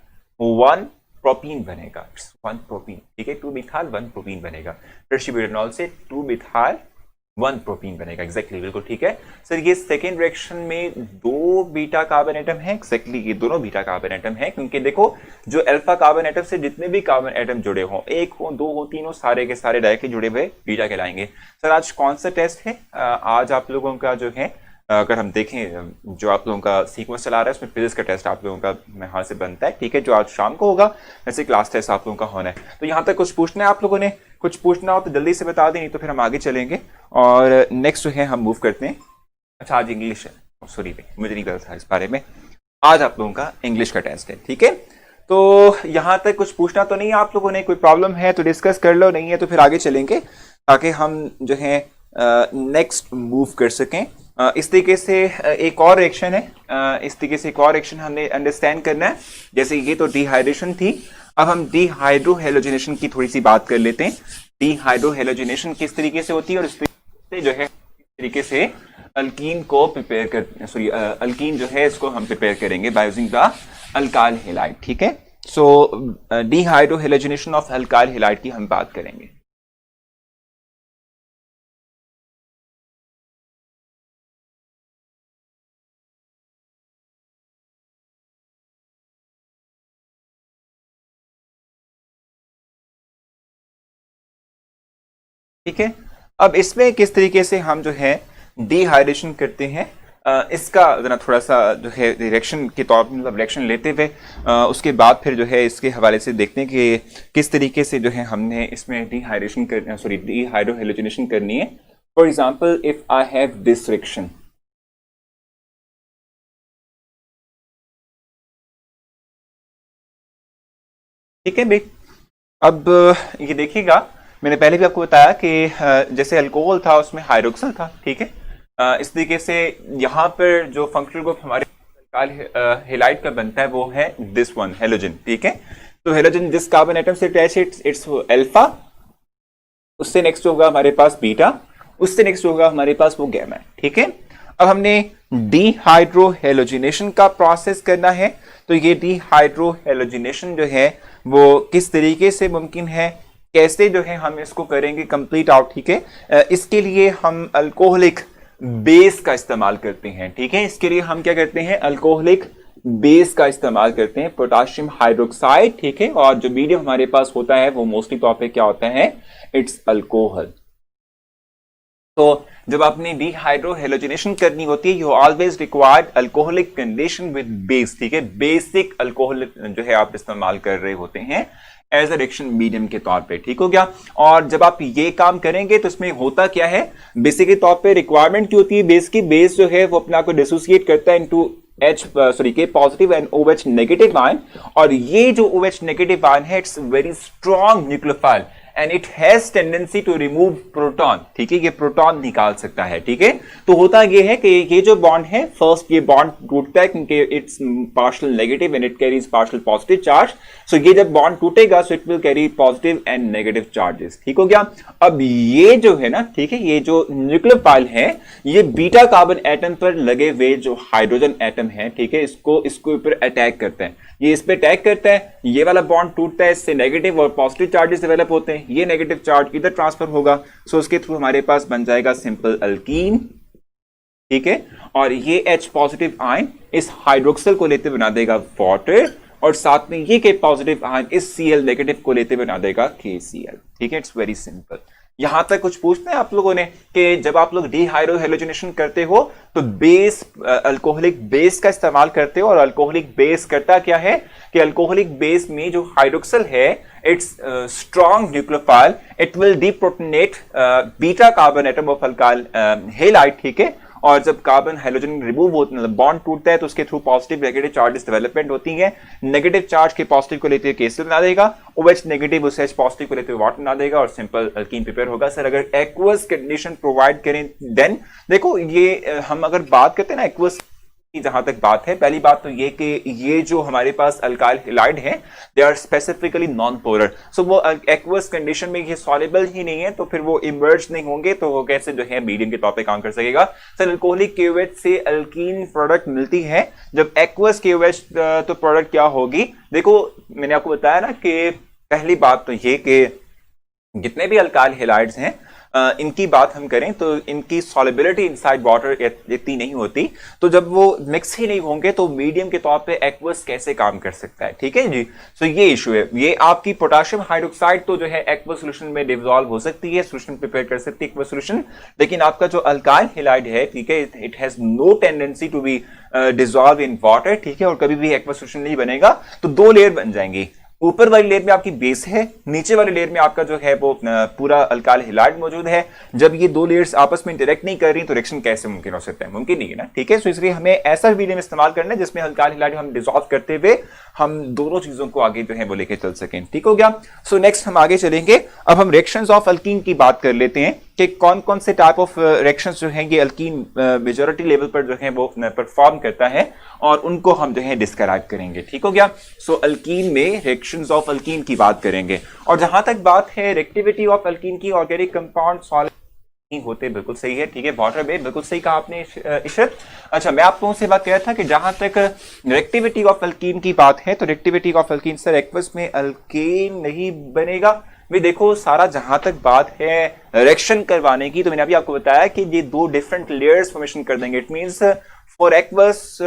[SPEAKER 1] 1 प्रोपीन बनेगा, 1 प्रोपीन। ठीक है, 2 मिथाइल 1 प्रोपीन बनेगा। टर्शियरी ब्यूटानॉल से 2 मिथाइल 1 प्रोपीन बनेगा, एग्जैक्टली बिल्कुल ठीक है सर। ये सेकेंड रिएक्शन में 2 बीटा कार्बन एटम है, एग्जैक्टली ये दोनों बीटा कार्बन एटम है, क्योंकि देखो जो अल्फा कार्बन एटम से जितने भी कार्बन एटम जुड़े हों, 1 हो 2 हो 3 हो, सारे के सारे डायरेक्टली जुड़े हुए बीटा कहलाएंगे। सर आज कौन सा टेस्ट है, आज आप लोगों का जो है अगर हम देखें जो आप लोगों का सीक्वेंस चला रहा है उसमें फिजिक्स का टेस्ट आप लोगों का यहाँ से बनता है। ठीक है, जो आज शाम को होगा, वैसे क्लास टेस्ट आप लोगों का होना है। तो यहाँ तक कुछ पूछना है आप लोगों ने, कुछ पूछना हो तो जल्दी से बता दें, नहीं तो फिर हम आगे चलेंगे और नेक्स्ट जो है हम मूव करते हैं। अच्छा आज इंग्लिश है, सॉरी मुझे नहीं पता था इस बारे में, आज आप लोगों का इंग्लिश का टेस्ट है। ठीक है, तो यहाँ तक कुछ पूछना तो नहीं है आप लोगों ने, कोई प्रॉब्लम है तो डिस्कस कर लो, नहीं है तो फिर आगे चलेंगे ताकि हम जो है नेक्स्ट मूव कर सकें। इस तरीके से एक और रिएक्शन है, इस तरीके से एक और रिएक्शन हमने अंडरस्टैंड करना है। जैसे ये तो डिहाइड्रेशन थी, अब हम डिहाइड्रोहेलोजिनेशन की थोड़ी सी बात कर लेते हैं। डिहाइड्रोहेलोजिनेशन किस तरीके से होती है और इस तरीके जो है इस तरीके से अल्कीन को प्रिपेयर कर अल्कीन जो है इसको हम प्रिपेयर करेंगे by using the alkyl halide. ठीक है, सो डिहाइड्रोहेलोजिनेशन ऑफ अल्काइल हैलाइड की हम बात करेंगे। ठीक है, अब इसमें किस तरीके से हम जो है डिहाइड्रेशन करते हैं, इसका जरा थोड़ा सा जो है रिएक्शन के तौर पर मतलब रिएक्शन लेते हुए उसके बाद फिर जो है इसके हवाले से देखते हैं कि किस तरीके से जो है हमने इसमें डिहाइड्रोहेलोजिनेशन करनी है। For example if I have this reaction, ठीक है भाई, अब ये देखिएगा मैंने पहले भी आपको बताया कि जैसे अल्कोहल था उसमें हाइड्रोक्सिल था। ठीक है, इस तरीके से यहाँ पर जो फंक्शनल ग्रुप हमारे हैलाइड का बनता है वो है दिस वन हेलोजन। ठीक है, तो हेलोजन जिस कार्बन एटम से अटैच इट्स अल्फा, उससे नेक्स्ट होगा हमारे पास बीटा, उससे नेक्स्ट होगा हमारे पास वो गैमा। ठीक है, अब हमने डिहाइड्रोहेलोजिनेशन का प्रोसेस करना है, तो ये डिहाइड्रोहेलोजिनेशन जो है वो किस तरीके से मुमकिन है, कैसे जो है हम इसको करेंगे कंप्लीट आउट। ठीक है, इसके लिए हम अल्कोहलिक बेस का इस्तेमाल करते हैं। ठीक है, इसके लिए हम क्या करते हैं, अल्कोहलिक बेस का इस्तेमाल करते हैं, पोटाशियम हाइड्रोक्साइड। ठीक है, और जो मीडियम हमारे पास होता है वो मोस्टली तौर पे क्या होता है, इट्स अल्कोहल। तो जब आपने डिहाइड्रोहेलोजिनेशन करनी होती है, you always required alcoholic condition with base. ठीक है, बेसिक अल्कोहल जो है आप इस्तेमाल कर रहे होते हैं। एज अ रिएक्शन मीडियम के तौर पे, ठीक हो गया। और जब आप ये काम करेंगे तो इसमें होता क्या है, बेसिक के तौर पे रिक्वायरमेंट क्या होती है बेस की, बेस जो है वो अपने आप को डिसोसिएट करता है into K positive and OH negative ion, और ये जो OH नेगेटिव आयन है it's very strong nucleophile and it has tendency to remove proton, ठीक है, ये प्रोटॉन निकाल सकता है, ठीक है। तो होता ये है कि ये जो बॉन्ड है, फर्स्ट ये बॉन्ड टूटता है क्योंकि it's partial negative and it carries partial positive charge, so ये जब बॉन्ड टूटेगा so it will carry positive and negative charges, ठीक हो गया। अब ये जो है ना, ठीक है, ये जो न्यूक्लियोफाइल है ये बीटा कार्बन एटम पर लगे हुए जो हाइड्रोजन एटम है, ठीक है, इसको ऊपर अटैक करते हैं, ये इस पे अटैक करता है, ये वाला बॉन्ड टूटता है, इससे नेगेटिव और पॉजिटिव चार्जेस डेवलप होते हैं, ये नेगेटिव चार्ज इधर ट्रांसफर होगा, सो उसके थ्रू हमारे पास बन जाएगा सिंपल अल्कीन, ठीक है। और ये H पॉजिटिव आयन इस हाइड्रोक्सिल को लेते बना देगा वाटर, और साथ में ये K पॉजिटिव आयन इस Cl नेगेटिव को लेते बना देगा KCl, ठीक है। It's very simple. यहां तक कुछ पूछते हैं आप लोगों ने कि जब आप लोग डीहाइड्रोहेलोजिनेशन करते हो तो बेस, अल्कोहलिक बेस का इस्तेमाल करते हो, और अल्कोहलिक बेस करता क्या है कि अल्कोहलिक बेस में जो हाइड्रोक्सिल है it's strong nucleophile, it will deprotonate beta carbon atom of alkyl halide, ठीक है। और जब कार्बन हाइड्रोजन रिमूव होता है, बॉन्ड टूटता है, तो उसके through positive negative charges development होती है, नेगेटिव चार्ज के पॉजिटिव को लेते हुए केसिल बना देगा, OH नेगेटिव उस H पॉजिटिव को लेते हुए वाटर बना देगा, और सिंपल अल्कीन प्रिपेयर होगा। सर अगर एक्वस कंडीशन प्रोवाइड करें देन, देखो ये हम अगर बात करते हैं ना एक्वस की, जहां तक बात है, पहली बात तो ये कि ये जो हमारे पास अल्काइल हैलाइड है they are specifically non polar, so वो एक्वस कंडीशन में ये सॉल्युबल ही नहीं है, तो फिर वो इमर्ज नहीं होंगे, तो वो कैसे जो है मीडियम के तौर पे काम कर सकेगा। सर अल्कोहलिक KOH से अल्कीन प्रोडक्ट मिलती है, जब एक्वस KOH तो प्रोडक्ट क्या होगी, देखो मैंने आपको बताया ना कि पहली बात तो ये कि जितने भी अल्काइल हैलाइड्स हैं इनकी बात हम करें तो इनकी सॉलिबिलिटी इनसाइड वाटर इतनी नहीं होती, तो जब वो मिक्स ही नहीं होंगे तो मीडियम के तौर पे एक्वस कैसे काम कर सकता है, ठीक है जी। सो ये इशू है, ये आपकी पोटेशियम हाइड्रोक्साइड तो जो है एक्वस सोल्यूशन में डिसॉल्व हो सकती है, सोल्यूशन प्रिपेयर कर सकती है एक्वस सोल्यूशन, लेकिन आपका जो अल्काइल हैलाइड है, ठीक है, it has no tendency to be dissolve in water, ठीक है, और कभी भी एक्वस सोल्यूशन नहीं बनेगा, तो दो लेयर बन जाएंगी, ऊपर वाली लेयर में आपकी बेस है, नीचे वाली लेयर में आपका जो है वो पूरा अल्काइल हैलाइड मौजूद है। जब ये दो लेयर्स आपस में इंटरेक्ट नहीं कर रही तो रिएक्शन कैसे मुमकिन हो सकता है, मुमकिन नहीं है ना, ठीक है। सो इसलिए हमें ऐसा मीडियम इस्तेमाल करना है जिसमें अल्काइल हैलाइड हम डिसॉल्व करते हुए हम दोनों चीजों को आगे जो है वो लेके चल सकें, ठीक हो गया। सो नेक्स्ट हम आगे चलेंगे, अब हम रिएक्शंस ऑफ अल्कीन की बात कर लेते हैं कि कौन कौन से टाइप ऑफ रिएक्शंस जो हैं ये अल्कीन मेजॉरिटी लेवल पर जो है वो परफॉर्म करता है, और उनको हम जो है डिस्क्राइब करेंगे, ठीक हो गया। सो अल्कीन में रिएक्शंस ऑफ अल्कीन की बात करेंगे, और जहां तक बात है रिएक्टिविटी ऑफ अल्कीन की, ऑर्गेनिक कंपाउंड सॉलिड नहीं होते, बिल्कुल सही है, ठीक है, वाटर में बिल्कुल सही कहा आपने इशरत। अच्छा, मैं आप लोगों से बात कर रहा था कि जहां तक रिएक्टिविटी ऑफ अल्कीन की बात है तो reactivity of alkyne sir aqueous में अल्कीन नहीं बनेगा। भाई देखो, सारा जहां तक बात है रिएक्शन करवाने की, तो मैंने अभी आपको बताया कि ये दो डिफरेंट लेयर्स फॉर्मेशन कर देंगे, it means for aqueous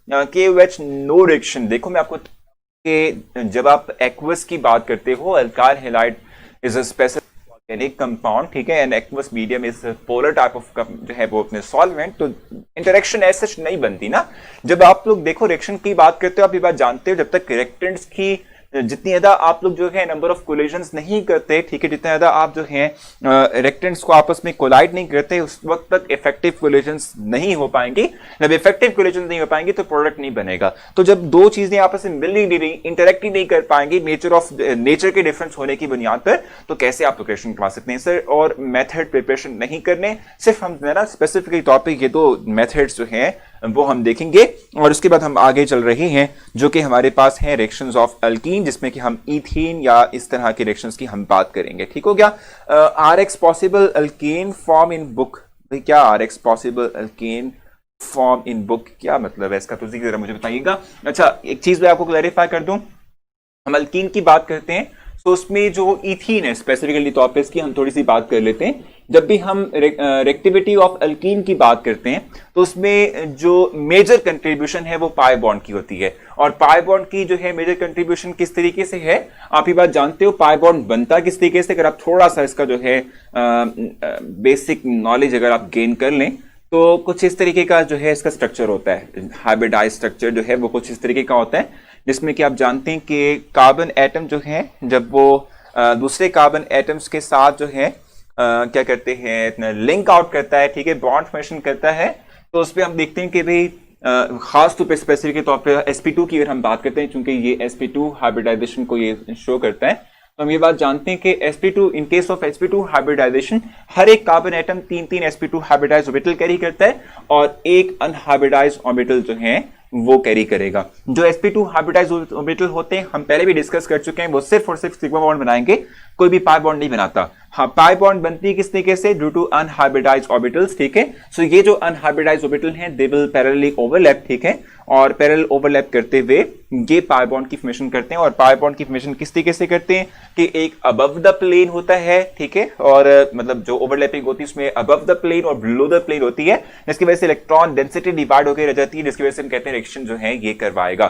[SPEAKER 1] KOH no reaction. देखो मैं आपको कि जब आप एक्वस की बात करते हो, alkyl halide is a specific organic compound, ठीक है, and aqueous medium is polar type of जो है वो अपने सॉल्वेंट, तो इंटरेक्शन ऐसे सच नहीं बनती ना। जब आप लोग देखो रिएक्शन की बात करते हो, आप ये बात जानते हो, जब तक रिएक्टेंट्स की जितनी ज्यादा आप लोग जो है नंबर ऑफ कोलिजन्स नहीं करते, ठीक है, जितना ज्यादा आप जो है रिएक्टेंट्स को आपस में कोलाइड नहीं करते, उस वक्त तक इफेक्टिव कोलिजन्स नहीं हो पाएंगी। जब इफेक्टिव कोलिजन्स नहीं हो पाएंगी तो प्रोडक्ट नहीं बनेगा। तो जब दो चीजें आपस में मिल नहीं रही, इंटरेक्ट ही नहीं कर पाएंगी नेचर के डिफरेंस होने की बुनियाद पर, तो कैसे आप लोकेशन करवा सकते हैं सर। और मेथड प्रिपरेशन नहीं करने, सिर्फ हम स्पेसिफिकली तौर पर ये दो मेथड्स जो हैं वो हम देखेंगे, और उसके बाद हम आगे चल रहे हैं जो कि हमारे पास है रिएक्शंस ऑफ अल्कीन, जिसमें कि हम ईथीन या इस तरह के रिएक्शंस की हम बात करेंगे, ठीक हो गया। RX possible alkyne form in book, भाई क्या RX possible alkyne form in book क्या मतलब है इसका, तो जरा मुझे बताइएगा। अच्छा, एक चीज मैं आपको क्लैरिफाई कर दूं, हम अल्कीन की बात करते हैं तो उसमें जो ईथीन है स्पेसिफिकली तौर पे इसकी हम थोड़ी सी बात कर लेते हैं। जब भी हम रिएक्टिविटी ऑफ अल्कीन की बात करते हैं तो उसमें जो मेजर कंट्रीब्यूशन है वो पाई बॉन्ड की होती है, और पाई बॉन्ड की जो है मेजर कंट्रीब्यूशन किस तरीके से है आप ये बात जानते हो। पाई बॉन्ड बनता किस तरीके से, अगर आप थोड़ा सा इसका जो है बेसिक नॉलेज अगर आप गेन कर लें तो कुछ इस तरीके का जो है इसका स्ट्रक्चर होता है, हाइब्रिडाइज स्ट्रक्चर जो है वो कुछ इस तरीके का होता है। जिसमें कि आप जानते हैं कि कार्बन एटम जो है जब वो दूसरे कार्बन एटम्स के साथ जो है क्या करते हैं, लिंक आउट करता है, ठीक है, बॉन्ड फॉर्मेशन करता है, तो उस पर हम देखते हैं कि भाई खास तौर पे स्पेसिफिक के तौर पे sp2 की अगर हम बात करते हैं, चूंकि ये sp2 हाइब्रिडाइजेशन को ये शो करता है, तो हम ये बात जानते हैं कि sp2 in case of sp2 hybridisation हर एक कार्बन एटम तीन तीन sp2 हाइब्रिडाइज ऑर्बिटल कैरी करता है और एक अनहाइब्रिडाइज ऑर्बिटल जो है वो कैरी करेगा। जो sp2 हाइब्रिडाइज ऑर्बिटल होते हैं हम पहले भी डिस्कस कर चुके हैं, वो सिर्फ और सिर्फ सिग्मा बॉन्ड बनाएंगे, कोई भी पाई बॉन्ड नहीं बनाता। हाँ, पाई बॉन्ड बनती है किस तरीके से, ड्यू टू अनहाइब्रिडाइज ऑर्बिटल्स, ठीक है। सो ये जो अनहाइब्रिडाइज ऑर्बिटल हैं दे विल पैरेलली ओवरलैप, ठीक है, और पैरेलल ओवरलैप करते हुए ये पाई बॉन्ड की फॉर्मेशन करते हैं। और पाई बॉन्ड की फॉर्मेशन किस तरीके से करते हैं कि एक अबव द प्लेन होता है, ठीक है, और मतलब जो ओवरलैपिंग होती है उसमें अबव द प्लेन और बिलो द प्लेन होती है, जिसकी वजह से इलेक्ट्रॉन डेंसिटी डिवाइड होकर रह जाती है, जिसकी वजह से हम कहते हैं रिएक्शन जो है ये करवाएगा।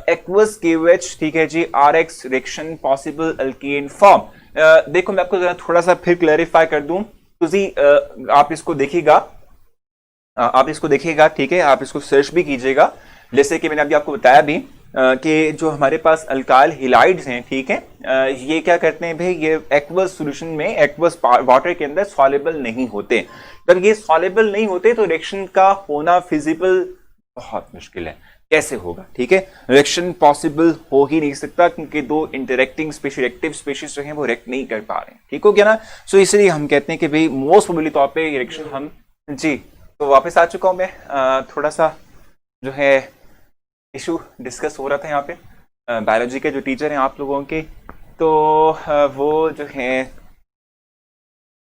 [SPEAKER 1] एक्वस केवेच, ठीक है जी, RX reaction possible alkyne form. देखो मैं आपको थोड़ा सा फिर क्लैरिफाई कर दूं, तो आप इसको देखिएगा, ठीक है, आप इसको सर्च भी कीजिएगा, जैसे कि मैंने अभी आपको बताया भी कि जो हमारे पास अल्काइल हिलाइड्स हैं, ठीक है, ये क्या करते हैं भाई, ये एक्वस सॉल्यूशन में, एक्वस वाटर के अंदर सॉल्युबल नहीं होते। जब ये सॉल्युबल नहीं होते तो रिएक्शन का होना फिजिबल बहुत मुश्किल है। कैसे होगा, ठीक है, रिएक्शन पॉसिबल हो ही नहीं सकता क्योंकि दो इंटरेक्टिंग स्पीशीज, एक्टिव स्पीशीज जो है वो रिएक्ट नहीं कर पा रहे हैं, ठीक हो गया ना। सो इसलिए हम कहते हैं कि भाई मोस्ट प्रोबेबली तौर पे रिएक्शन हम जी। तो वापस आ चुका हूं मैं, थोड़ा सा जो है इशू डिस्कस हो रहा था यहाँ पे, बायोलॉजी के जो टीचर हैं आप लोगों के, तो वो जो है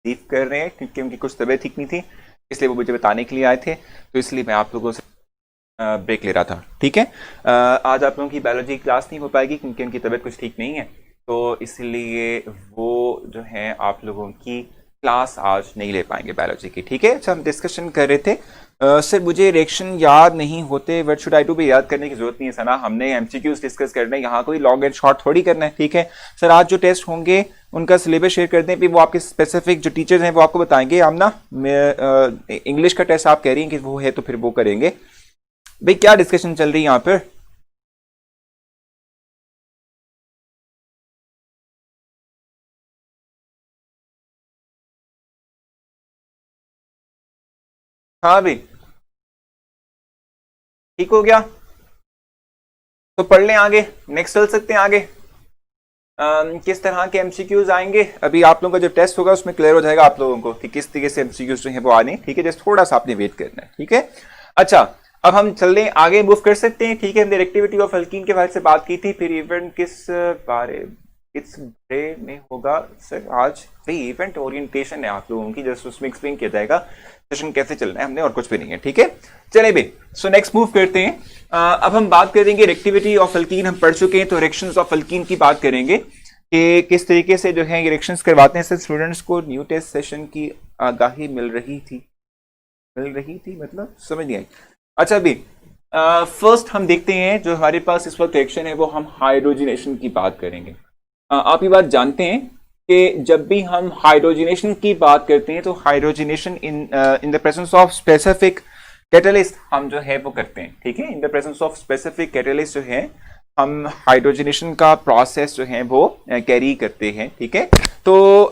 [SPEAKER 1] लीव कर रहे हैं क्योंकि उनकी कुछ तबीयत ठीक नहीं थी, इसलिए वो मुझे बताने के लिए आए थे, तो इसलिए मैं आप लोगों से ब्रेक ले रहा था, ठीक है। आज आप लोगों की बायोलॉजी क्लास नहीं हो पाएगी क्योंकि उनकी तबीयत कुछ ठीक नहीं है, तो इसलिए वो जो है आप लोगों की क्लास आज नहीं ले पाएंगे बायोलॉजी की, ठीक है। अच्छा, हम डिस्कशन कर रहे थे, सर मुझे रिएक्शन याद नहीं होते, व्हाट शुड आई डू, भी याद करने की जरूरत नहीं है सना, हमने एमसीक्यूज डिस्कस करने, यहाँ कोई लॉन्ग एंड शॉर्ट थोड़ी करना है, ठीक है। सर आज जो टेस्ट होंगे उनका सिलेबस शेयर कर दें, फिर वो आपके स्पेसिफिक जो टीचर्स हैं वो आपको बताएंगे। हम ना इंग्लिश का टेस्ट आप कह रही हैं कि वो है तो फिर वो करेंगे। भाई क्या डिस्कशन चल रही है यहाँ पर, हाँ भाई ठीक हो गया, तो पढ़ लें आगे, नेक्स्ट चल सकते हैं आगे। किस तरह के एमसीक्यूज आएंगे अभी आप लोगों का जब टेस्ट होगा उसमें क्लियर हो जाएगा आप लोगों को कि किस तरीके से एमसीक्यूज जो है वो आने, ठीक है, जस्ट थोड़ा सा आपने वेट करना है, ठीक है। अच्छा, अब हम चल रहे आगे मूव कर सकते हैं, ठीक है। हमने एक्टिविटी ऑफ अल्कीन के बारे से बात की थी, फिर इवेंट किस बारे में होगा सर आज, भाई इवेंट ओरिएंटेशन है आप लोगों की, जस्ट उसमें एक्सप्लेन किया जाएगा सेशन कैसे चलना है, हमने और कुछ भी नहीं है, ठीक है। चले भाई, सो नेक्स्ट मूव करते हैं। अब हम बात करेंगे रिएक्टिविटी ऑफ अल्कीन, हम पढ़ चुके हैं, तो रिएक्शंस ऑफ अल्कीन की बात करेंगे कि किस तरीके से जो है ये रिएक्शंस करवाते हैं। सर स्टूडेंट्स को न्यू टेस्ट सेशन की आगाही मिल रही थी मतलब समझ नहीं आई। अच्छा अभी फर्स्ट हम देखते हैं जो हमारे पास इस वक्त रिएक्शन है वो हम हाइड्रोजनेशन की बात करेंगे। आप ये बात जानते हैं कि जब भी हम हाइड्रोजनेशन की बात करते हैं तो hydrogenation in the presence of specific catalyst हम जो है वो करते हैं, ठीक है। In the presence of specific catalyst जो है हम हाइड्रोजनेशन का प्रोसेस जो है वो कैरी करते हैं, ठीक है। तो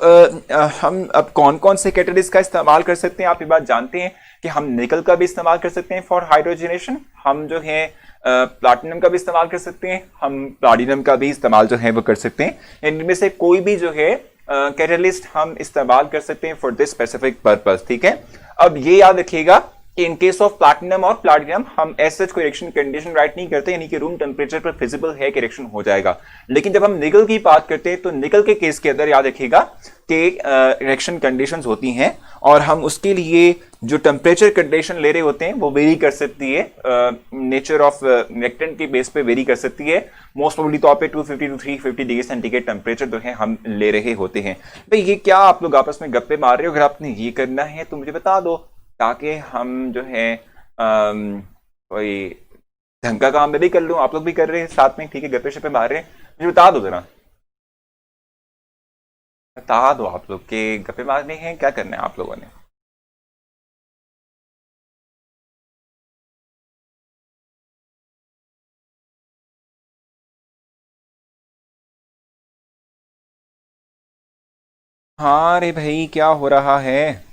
[SPEAKER 1] हम अब कौन कौन से कैटलिस्ट का इस्तेमाल कर सकते हैं, आप ये बात जानते हैं कि हम निकल का भी इस्तेमाल कर सकते हैं फॉर हाइड्रोजनेशन, हम जो है प्लाटिनम का भी इस्तेमाल कर सकते हैं, हम प्लाटिनम का भी इस्तेमाल जो है वो कर सकते हैं। इनमें से कोई भी जो है कैटलिस्ट हम इस्तेमाल कर सकते हैं फॉर दिस स्पेसिफिक पर्पस, ठीक है। अब ये याद रखिएगा कि इन केस ऑफ प्लैटिनम और प्लैटिनम हम एज कोई रिएक्शन कंडीशन राइट नहीं करते, यानी कि रूम टेम्परेचर पर फिजिबल है कि रिएक्शन हो जाएगा। लेकिन जब हम निकल की बात करते हैं तो निकल के केस के अंदर याद रखिएगा कि रिएक्शन कंडीशंस होती हैं और हम उसके लिए जो टेम्परेचर कंडीशन ले रहे होते हैं वो वेरी कर सकती है, नेचर ऑफ रिएक्टेंट के बेस पे वेरी कर सकती है। मोस्ट प्रोबेबली तौर पे 250 टू 350 डिग्री सेंटीग्रेड टेम्परेचर जो है हम ले रहे होते हैं। भाई ये क्या आप लोग आपस में गप्पे मार रहे हो, अगर आपने ये करना है तो मुझे बता दो ताकि हम जो है कोई ढंग का काम मैं भी कर लूँ, आप लोग भी कर रहे हैं साथ में, ठीक है, गप्पे शप्पे मार रहे हैं, मुझे बता दो जरा, बता दो आप लोग के गप्पे मारने हैं, क्या करना है आप लोगों ने। हाँ रे भाई, क्या हो रहा है?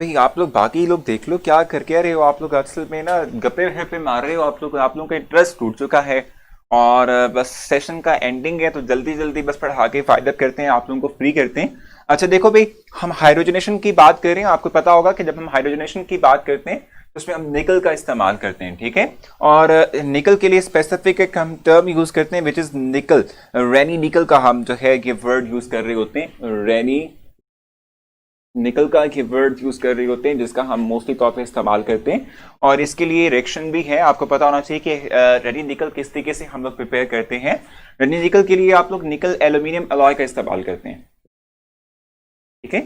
[SPEAKER 1] भाई आप लोग, बाकी लोग देख लो क्या कर क्या रहे हो आप लोग। असल में ना गप्पे पे मार रहे हो आप लोग। आप लोगों का इंटरेस्ट टूट चुका है। और बस सेशन का एंडिंग है तो जल्दी जल्दी बस पढ़ा के फायदा करते हैं, आप लोगों को फ्री करते हैं। अच्छा देखो भाई, हम हाइड्रोजनेशन की बात कर रहे हैं। आपको पता होगा कि जब हम हाइड्रोजनेशन की बात करते हैं तो उसमें हम निकल का इस्तेमाल करते हैं, ठीक है। और निकल के लिए स्पेसिफिक एक हम टर्म यूज करते हैं विच इज निकल। रेनी निकल का हम जो है ये वर्ड यूज कर रहे होते हैं। रेनी निकल का एक वर्ड यूज कर रहे होते हैं जिसका हम मोस्टली तौर पे इस्तेमाल करते हैं। और इसके लिए रिएक्शन भी है, आपको पता होना चाहिए कि रेडी निकल किस तरीके से हम लोग प्रिपेयर करते हैं। रेडी निकल के लिए आप लोग निकल एल्यूमिनियम अलॉय का इस्तेमाल करते हैं, ठीक है।